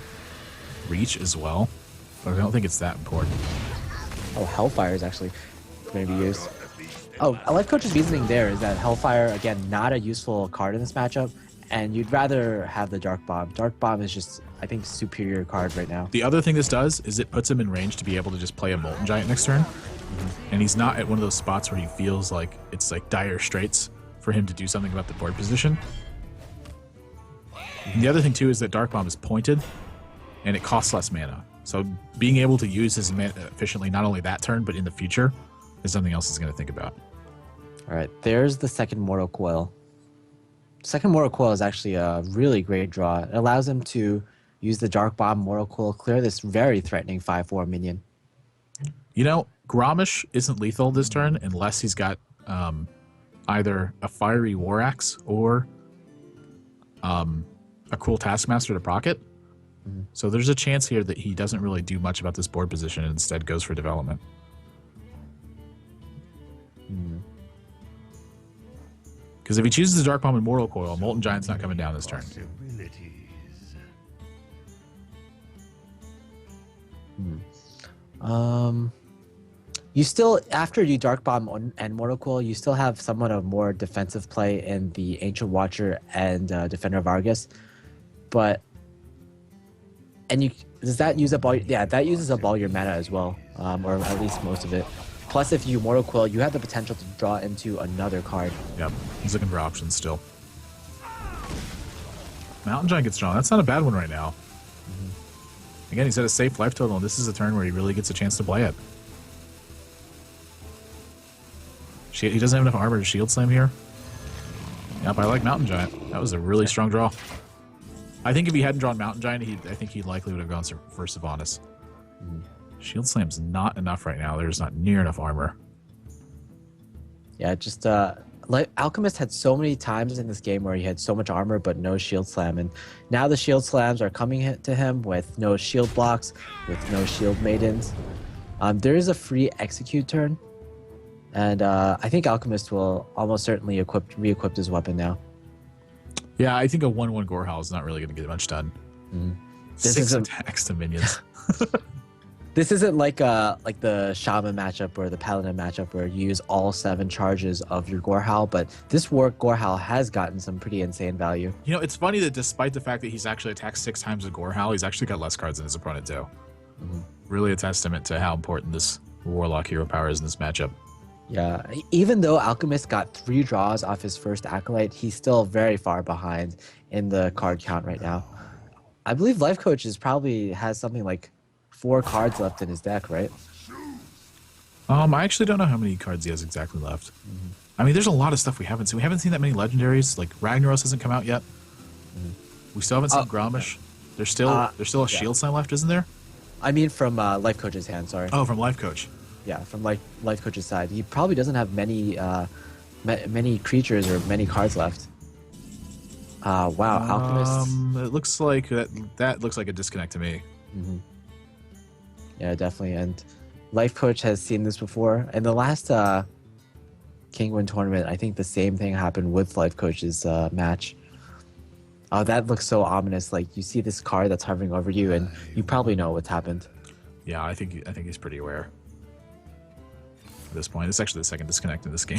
S1: reach as well, but I don't think it's that important.
S2: Oh, Hellfire is actually going to be used. Oh, Lifecoach's reasoning there is that Hellfire, again, not a useful card in this matchup, and you'd rather have the Dark Bomb. Dark Bomb is just, I think, superior card right now.
S1: The other thing this does is it puts him in range to be able to just play a Molten Giant next turn. And he's not at one of those spots where he feels like it's like dire straits for him to do something about the board position. And the other thing too is that Dark Bomb is pointed and it costs less mana. So being able to use his mana efficiently not only that turn but in the future is something else he's going to think about.
S2: All right, there's the second Mortal Coil. Second Mortal Coil is actually a really great draw. It allows him to use the Dark Bomb Mortal Coil, clear this very threatening 5-4 minion.
S1: You know, Grommash isn't lethal this turn unless he's got either a Fiery War Axe or a cool Taskmaster to proc it. So there's a chance here that he doesn't really do much about this board position and instead goes for development. Because if he chooses the Dark Bomb and Mortal Coil, Molten Giant's not coming down this turn.
S2: You still, after you Dark Bomb and Mortal Coil, you still have somewhat of more defensive play in the Ancient Watcher and Defender of Argus, does that use up all? Yeah, that uses up all your mana as well, or at least most of it. Plus, if you Mortal Coil, you have the potential to draw into another card.
S1: Yep, he's looking for options still. Mountain Giant gets drawn. That's not a bad one right now. Again, he's at a safe life total, and this is a turn where he really gets a chance to play it. He doesn't have enough armor to Shield Slam here. Yep, I like Mountain Giant. That was a really strong draw. I think if he hadn't drawn Mountain Giant, I think he likely would have gone for Sylvanas. Shield Slam's not enough right now. There's not near enough armor.
S2: Yeah, just like Alchemist had so many times in this game where he had so much armor but no Shield Slam, and now the Shield Slams are coming to him with no shield blocks, with no Shield Maidens. There is a free execute turn, and I think Alchemist will almost certainly re-equip his weapon now.
S1: Yeah, I think a 1/1 Gorehowl is not really going to get much done.
S2: This
S1: 6 attacks to minions.
S2: This isn't like the Shaman matchup or the Paladin matchup where you use all 7 charges of your Gorehowl, but this Gorehowl has gotten some pretty insane value.
S1: You know, it's funny that despite the fact that he's actually attacked 6 times with Gorehowl, he's actually got less cards than his opponent too. Really a testament to how important this Warlock hero power is in this matchup.
S2: Yeah, even though Alchemist got 3 draws off his first Acolyte, he's still very far behind in the card count right now. I believe Lifecoach probably has something like 4 cards left in his deck, right?
S1: I actually don't know how many cards he has exactly left. I mean, there's a lot of stuff we haven't seen. We haven't seen that many legendaries. Like Ragnaros hasn't come out yet. We still haven't seen Grommash. There's still a Shield Sign left, isn't there?
S2: I mean, from Lifecoach's hand. Sorry.
S1: Oh, from Lifecoach.
S2: Yeah, from Lifecoach's side, he probably doesn't have many many creatures or many cards left. Wow, Alchemist.
S1: It looks like that looks like a disconnect to me.
S2: Yeah, definitely. And Lifecoach has seen this before. In the last Kinguin tournament, I think the same thing happened with Lifecoach's match. Oh, that looks so ominous. Like, you see this card that's hovering over you, and you probably know what's happened.
S1: Yeah, I think he's pretty aware at this point. It's actually the second disconnect in this game.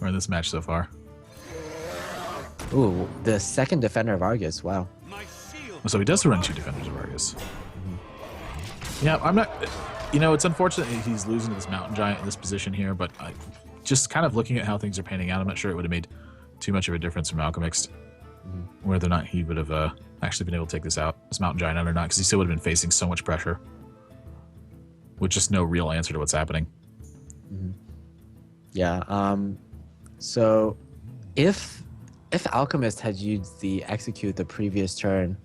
S1: Or in this match so far.
S2: Ooh, the second Defender of Argus. Wow.
S1: So he does run 2 Defenders of Argus. Yeah, I'm not... You know, it's unfortunate he's losing to this Mountain Giant in this position here, but just kind of looking at how things are panning out, I'm not sure it would have made too much of a difference from Alchemixt. Whether or not he would have actually been able to take this Mountain Giant out or not, because he still would have been facing so much pressure with just no real answer to what's happening.
S2: Mhm. Yeah. So if Alchemist had used the execute the previous turn,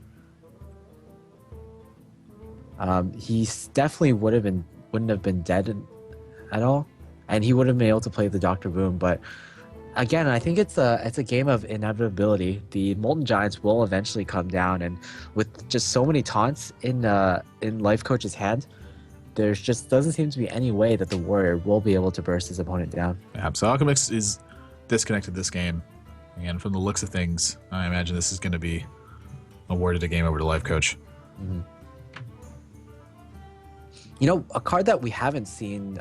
S2: definitely wouldn't have been dead at all, and he would have been able to play the Doctor Boom. But again, I think it's a game of inevitability. The Molten Giants will eventually come down, and with just so many taunts in Lifecoach's hand, there's just doesn't seem to be any way that the Warrior will be able to burst his opponent down.
S1: Yeah, so Alchemist is disconnected this game, and from the looks of things, I imagine this is going to be awarded a game over to Lifecoach.
S2: Mm-hmm. You know, a card that we haven't seen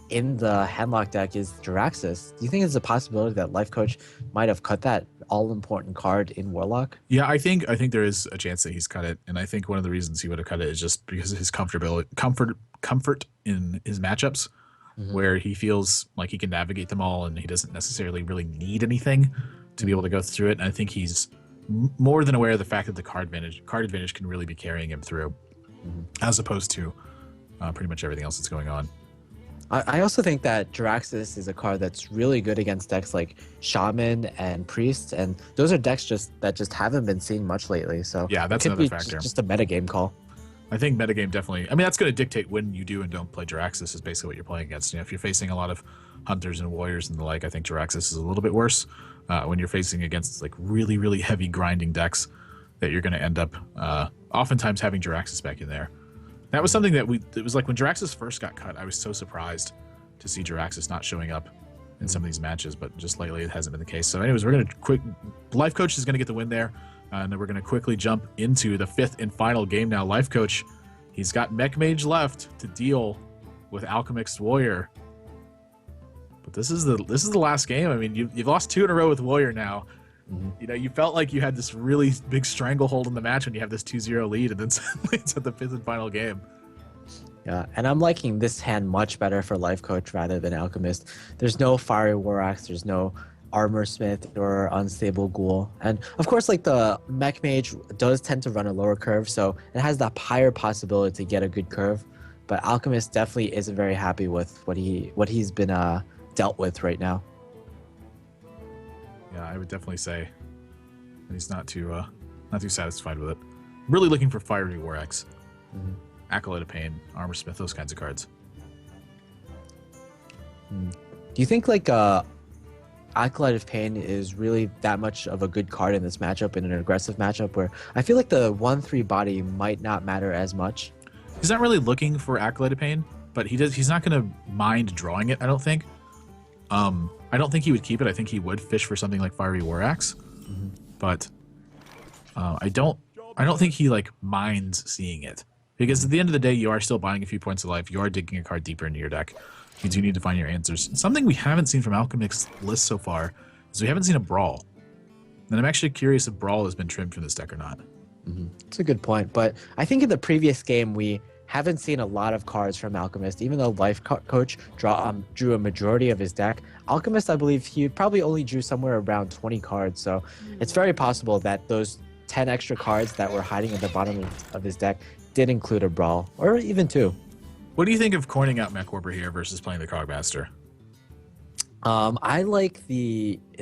S2: in the Handlock deck is Jaraxxus. Do you think there's a possibility that Lifecoach might have cut that all-important card in Warlock?
S1: Yeah, I think there is a chance that he's cut it, and I think one of the reasons he would have cut it is just because of his comfort in his matchups, where he feels like he can navigate them all, and he doesn't necessarily really need anything to be able to go through it. And I think he's more than aware of the fact that the card advantage can really be carrying him through, as opposed to pretty much everything else that's going on.
S2: I also think that Jaraxxus is a card that's really good against decks like Shaman and Priest, and those are decks that just haven't been seen much lately. So
S1: yeah, that's another factor.
S2: Just a metagame call.
S1: I think metagame definitely. I mean, that's going to dictate when you do and don't play Jaraxxus is basically what you're playing against. You know, if you're facing a lot of hunters and warriors and the like, I think Jaraxxus is a little bit worse. When you're facing against like really, really heavy grinding decks, that you're going to end up oftentimes having Jaraxxus back in there. That was something that it was like when Jaraxxus first got cut, I was so surprised to see Jaraxxus not showing up in some of these matches, but just lately it hasn't been the case. So anyways, we're going to Lifecoach is going to get the win there, and then we're going to quickly jump into the fifth and final game now. Lifecoach, he's got Mech Mage left to deal with Alchemixt Warrior. But this is the last game. I mean, you've lost 2 in a row with Warrior now. You know, you felt like you had this really big stranglehold in the match when you have this 2-0 lead, and then suddenly it's at the fifth and final game.
S2: Yeah, and I'm liking this hand much better for Lifecoach rather than Alchemist. There's no Fiery War Axe, there's no Armor Smith or Unstable Ghoul. And of course, like the Mech Mage does tend to run a lower curve, so it has that higher possibility to get a good curve. But Alchemist definitely isn't very happy with what he's been dealt with right now.
S1: Yeah, I would definitely say that he's not too satisfied with it. Really looking for Fiery War Axe, Acolyte of Pain, Armor Smith, those kinds of cards.
S2: Do you think like Acolyte of Pain is really that much of a good card in this matchup, in an aggressive matchup, where I feel like the 1/3 body might not matter as much?
S1: He's not really looking for Acolyte of Pain, but he's not going to mind drawing it, I don't think. I don't think he would keep it. I think he would fish for something like Fiery War Axe, but I don't think he like minds seeing it, because at the end of the day, you are still buying a few points of life. You are digging a card deeper into your deck. You do need to find your answers. Something we haven't seen from Alchemist's list so far is we haven't seen a Brawl, and I'm actually curious if Brawl has been trimmed from this deck or not.
S2: It's a good point, but I think in the previous game we haven't seen a lot of cards from Alchemist. Even though Lifecoach drew a majority of his deck, Alchemist, I believe, he probably only drew somewhere around 20 cards. So it's very possible that those 10 extra cards that were hiding at the bottom of his deck did include a Brawl, or even 2.
S1: What do you think of coining out Mech Warper here versus playing the Cogmaster?
S2: I like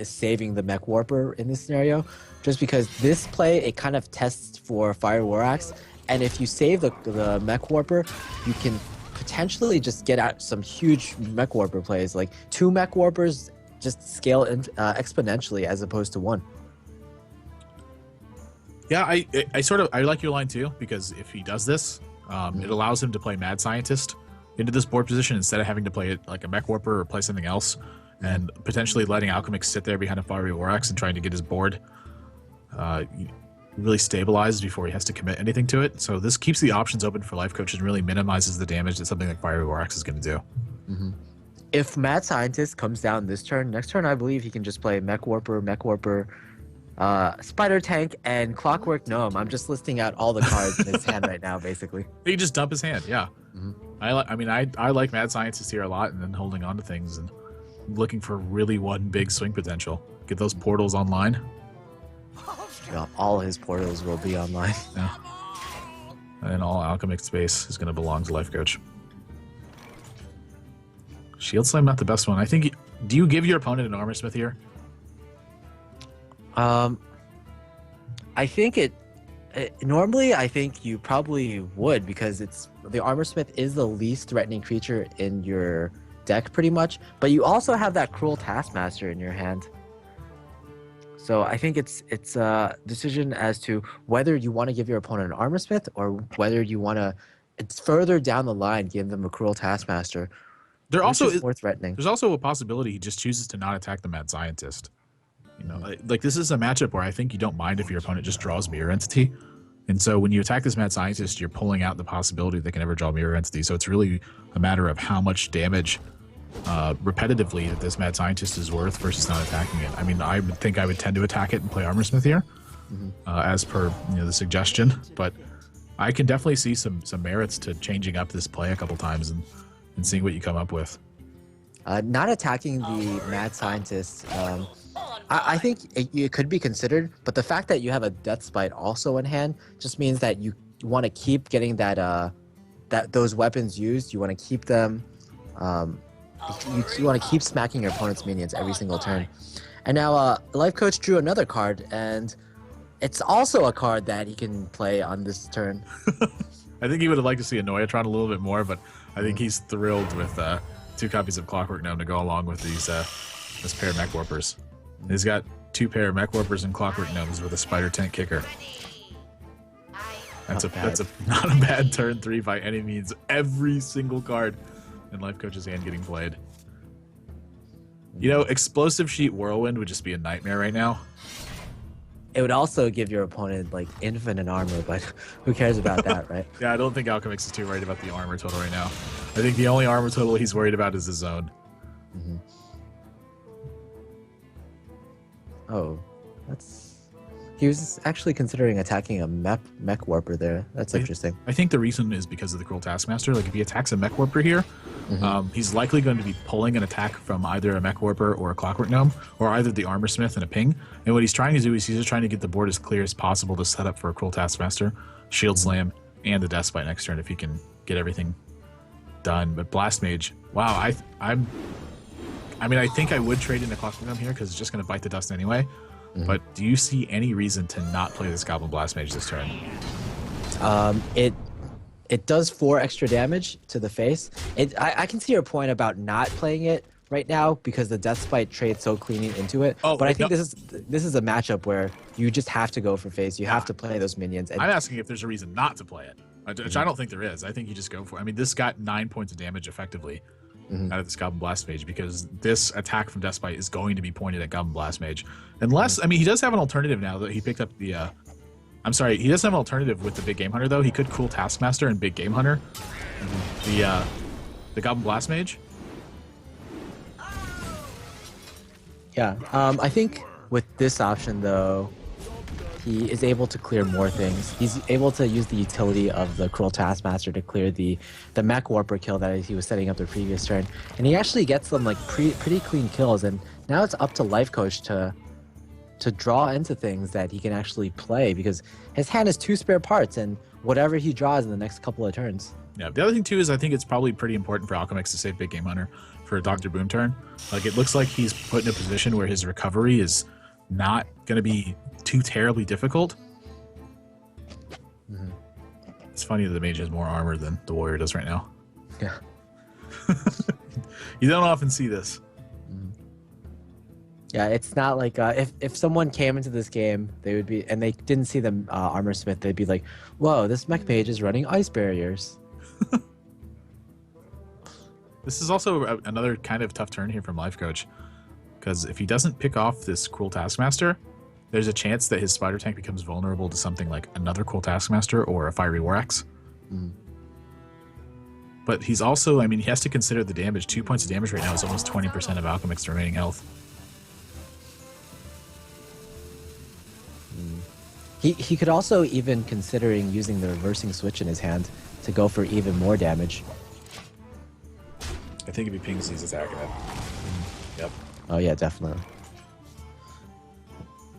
S2: saving the Mech Warper in this scenario, just because this play, it kind of tests for Fire War Axe. And if you save the Mech Warper, you can potentially just get out some huge Mech Warper plays. Like 2 Mech Warpers just scale exponentially as opposed to 1.
S1: Yeah, I like your line too, because if he does this, it allows him to play Mad Scientist into this board position instead of having to play it like a Mech Warper or play something else, and potentially letting Alchemist sit there behind a Fiery War Axe and trying to get his board really stabilized before he has to commit anything to it. So this keeps the options open for Lifecoach and really minimizes the damage that something like Fiery War Axe is going to do.
S2: If Mad Scientist comes down this turn, next turn I believe he can just play Mech Warper, Spider Tank, and Clockwork Gnome. I'm just listing out all the cards in his hand right now, basically.
S1: He just dump his hand, yeah. I like Mad Scientist here a lot, and then holding on to things and looking for really one big swing potential. Get those portals online.
S2: Yeah, all his portals will be online.
S1: Yeah. And all Alchemic space is going to belong to Lifecoach. Shield Slam, not the best one. I think. Do you give your opponent an Armor Smith here?
S2: I think normally I think you probably would, because the Armor Smith is the least threatening creature in your deck pretty much, but you also have that Cruel Taskmaster in your hand. So I think it's a decision as to whether you want to give your opponent an Armor Smith or whether you want to, it's further down the line, give them a Cruel Taskmaster.
S1: There also
S2: is more threatening.
S1: There's also a possibility he just chooses to not attack the Mad Scientist. You know, like this is a matchup where I think you don't mind if your opponent just draws Mirror Entity. And so when you attack this Mad Scientist, you're pulling out the possibility they can never draw Mirror Entity. So it's really a matter of how much damage repetitively that this Mad Scientist is worth versus not attacking it. I mean, I would think I would tend to attack it and play Armor Smith here, as per the suggestion. But I can definitely see some merits to changing up this play a couple times and seeing what you come up with.
S2: Not attacking the Mad Scientist, I think it could be considered, but the fact that you have a Death Spite also in hand just means that you want to keep getting those weapons used. You want to keep them. You want to keep smacking your opponent's minions every single turn. And now Lifecoach drew another card, and it's also a card that he can play on this turn.
S1: I think he would have liked to see Annoyatron a little bit more, but I think he's thrilled with 2 copies of Clockwork Gnome to go along with this pair of Mech Warpers. He's got 2 pair of Mech Warpers and Clockwork Gnomes with a Spider Tent Kicker. That's not a bad turn 3 by any means. Every single card in Lifecoach's hand getting played. You know, Explosive Sheet Whirlwind would just be a nightmare right now.
S2: It would also give your opponent like infinite armor, but who cares about that, right?
S1: Yeah, I don't think Alchemixt is too worried about the armor total right now. I think the only armor total he's worried about is his zone.
S2: Oh, he was actually considering attacking a mech warper there. That's interesting.
S1: I think the reason is because of the Cruel Taskmaster. Like if he attacks a Mech Warper here, he's likely going to be pulling an attack from either a Mech Warper or a Clockwork Gnome, or either the Armor Smith and a ping. And what he's trying to do is he's just trying to get the board as clear as possible to set up for a Cruel Taskmaster, Shield Slam, and the Death Spite next turn if he can get everything done. But Blast Mage, wow, I mean, I think I would trade in a Clockwork Gnome here because it's just going to bite the dust anyway. But do you see any reason to not play this Goblin Blast Mage this turn?
S2: It does 4 extra damage to the face. I can see your point about not playing it right now because the Death Spite trades so cleanly into it. But I think this is a matchup where you just have to go for face. You have to play those minions.
S1: I'm asking if there's a reason not to play it, which I don't think there is. I think you just go for it. I mean, this got 9 points of damage effectively out of this Goblin Blast Mage because this attack from Death Spite is going to be pointed at Goblin Blast Mage. Unless, I mean, he does have an alternative now that he picked up the... I'm sorry, he does have an alternative with the Big Game Hunter, though. He could Cruel Taskmaster and Big Game Hunter the Goblin Blast Mage.
S2: Yeah, I think with this option, though, he is able to clear more things. He's able to use the utility of the Cruel Taskmaster to clear the Mech Warper kill that he was setting up the previous turn. And he actually gets them like pretty clean kills. And now it's up to Lifecoach to draw into things that he can actually play because his hand has 2 spare parts and whatever he draws in the next couple of turns.
S1: Yeah, the other thing too is I think it's probably pretty important for Alchemixt to save Big Game Hunter for a Dr. Boom turn. Like it looks like he's put in a position where his recovery is not going to be too terribly difficult. It's funny that the mage has more armor than the warrior does right now.
S2: Yeah.
S1: You don't often see this.
S2: Yeah, it's not like if someone came into this game, they would be, and they didn't see the Armor Smith, they'd be like, whoa, this mech mage is running ice barriers.
S1: This is also another kind of tough turn here from Lifecoach, because if he doesn't pick off this Cruel Taskmaster, there's a chance that his Spider Tank becomes vulnerable to something like another Cruel Taskmaster or a Fiery War Axe. But he's also, I mean, he has to consider the damage. 2 points of damage right now is almost 20% of Alchemist's remaining health.
S2: He could also even considering using the reversing switch in his hand to go for even more damage.
S1: I think if he pings, he's attacking it. Yep.
S2: Oh yeah, definitely.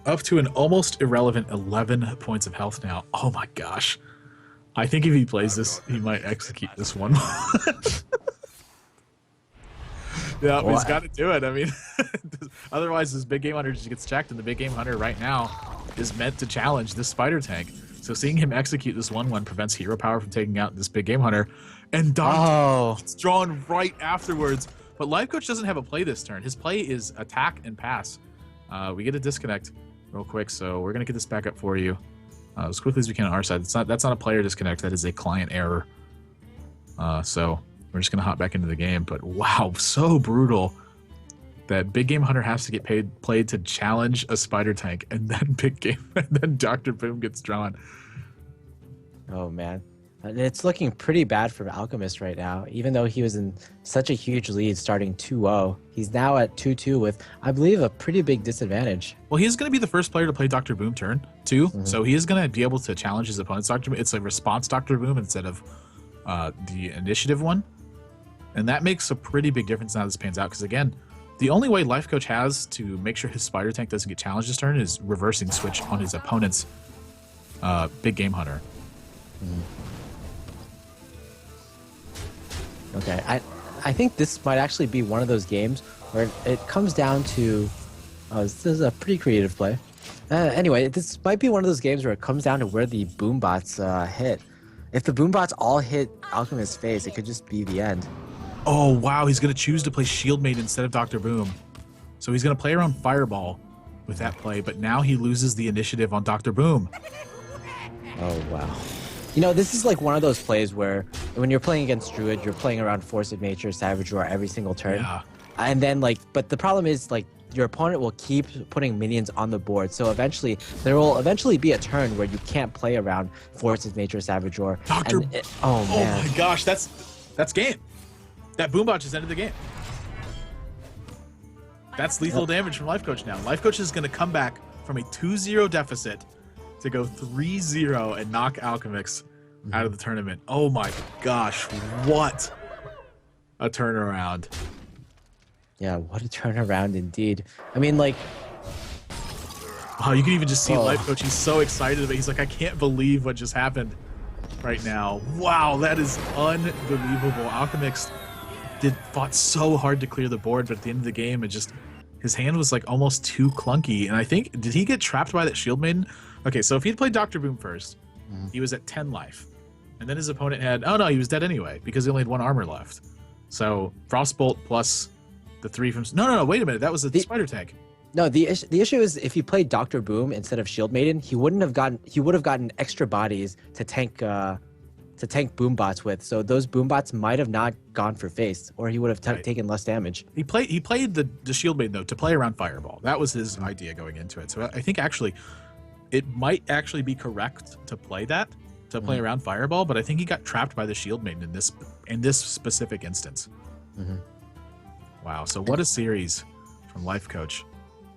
S1: Up to an almost irrelevant 11 points of health now. Oh my gosh. I think if he plays this, he might execute this one. Yeah, he's got to do it. I mean, otherwise this big game hunter just gets checked, and the big game hunter right now is meant to challenge this spider tank. So seeing him execute this 1/1 prevents hero power from taking out this big game hunter, and it's drawn right afterwards. But Lifecoach doesn't have a play this turn. His play is attack and pass. We get a disconnect real quick, so we're gonna get this back up for you as quickly as we can on our side. That's not a player disconnect. That is a client error. So we're just gonna hop back into the game. But wow, so brutal that big game hunter has to get played to challenge a spider tank, and then and then Dr. Boom gets drawn.
S2: Oh man, it's looking pretty bad for Alchemist right now. Even though he was in such a huge lead starting 2-0, he's now at 2-2 with, I believe, a pretty big disadvantage.
S1: Well, he's going to be the first player to play Dr. Boom turn 2, so he is going to be able to challenge his opponent's Dr. Boom. It's a response Dr. Boom instead of the initiative one. And that makes a pretty big difference now this pans out, because again, the only way Lifecoach has to make sure his spider tank doesn't get challenged this turn is reversing switch on his opponent's big game hunter.
S2: Okay, I think this might actually be one of those games where it comes down to, this is a pretty creative play. Anyway, this might be one of those games where it comes down to where the boom bots hit. If the boom bots all hit Alchemist's face, it could just be the end.
S1: Oh, wow. He's going to choose to play Shield Maiden instead of Dr. Boom. So he's going to play around Fireball with that play, but now he loses the initiative on Dr. Boom.
S2: Oh, wow. You know, this is like one of those plays where when you're playing against Druid, you're playing around Force of Nature, Savage Roar every single turn.
S1: Yeah.
S2: And then, but the problem is, your opponent will keep putting minions on the board. So eventually, there will eventually be a turn where you can't play around Force of Nature, Savage Roar. Oh, man.
S1: Oh, my gosh. That's game. That Boombot just ended the game. That's lethal damage from Lifecoach now. Lifecoach is going to come back from a 2-0 deficit to go 3-0 and knock Alchemixt out of the tournament. Oh my gosh, what a turnaround.
S2: Yeah, what a turnaround indeed. I mean,
S1: wow, you can even just see Lifecoach. He's so excited, but he's like, I can't believe what just happened right now. Wow, that is unbelievable. Alchemixt fought so hard to clear the board, but at the end of the game, his hand was like almost too clunky. And I think, did he get trapped by that Shield Maiden? Okay, so if he'd played Dr. Boom first, he was at 10 life. And then his opponent had, oh no, he was dead anyway, because he only had 1 armor left. So Frostbolt plus the 3 from, no, wait a minute, that was the spider tank.
S2: No, the issue is if he played Dr. Boom instead of Shield Maiden, he would have gotten extra bodies to tank boom bots with. So those boom bots might have not gone for face, or he would have taken less damage.
S1: He played the Shield Maiden though to play around Fireball. That was his idea going into it. So I think actually it might actually be correct to play around Fireball, but I think he got trapped by the Shield Maiden in this specific instance. Wow, so what a series from Lifecoach.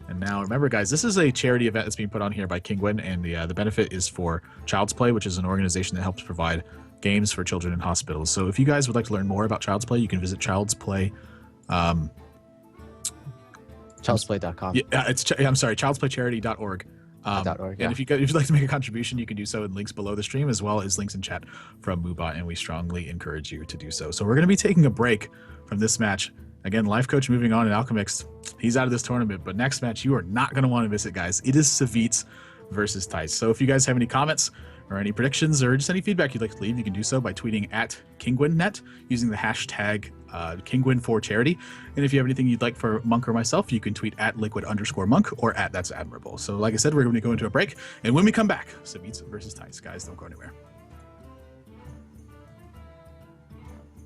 S1: And now remember, guys, this is a charity event that's being put on here by Kinguin, and the benefit is for Child's Play, which is an organization that helps provide games for children in hospitals. So if you guys would like to learn more about Child's Play, you can visit Child's Play.
S2: Childsplay.com.
S1: Yeah, I'm sorry, childsplaycharity.org.
S2: .org, yeah.
S1: And if you'd like to make a contribution, you can do so in links below the stream, as well as links in chat from Moobot, and we strongly encourage you to do so. So we're going to be taking a break from this match. Again, Lifecoach moving on in Alchemixt. He's out of this tournament, but next match you are not going to want to miss it, guys. It is Savits versus Tice. So if you guys have any comments or any predictions or just any feedback you'd like to leave, you can do so by tweeting at KinguinNet using the hashtag Kinguin4Charity. And if you have anything you'd like for Monk or myself, you can tweet at liquid_monk or at that's admirable. So like I said, we're going to go into a break, and when we come back, Savits versus Tice. Guys, don't go anywhere.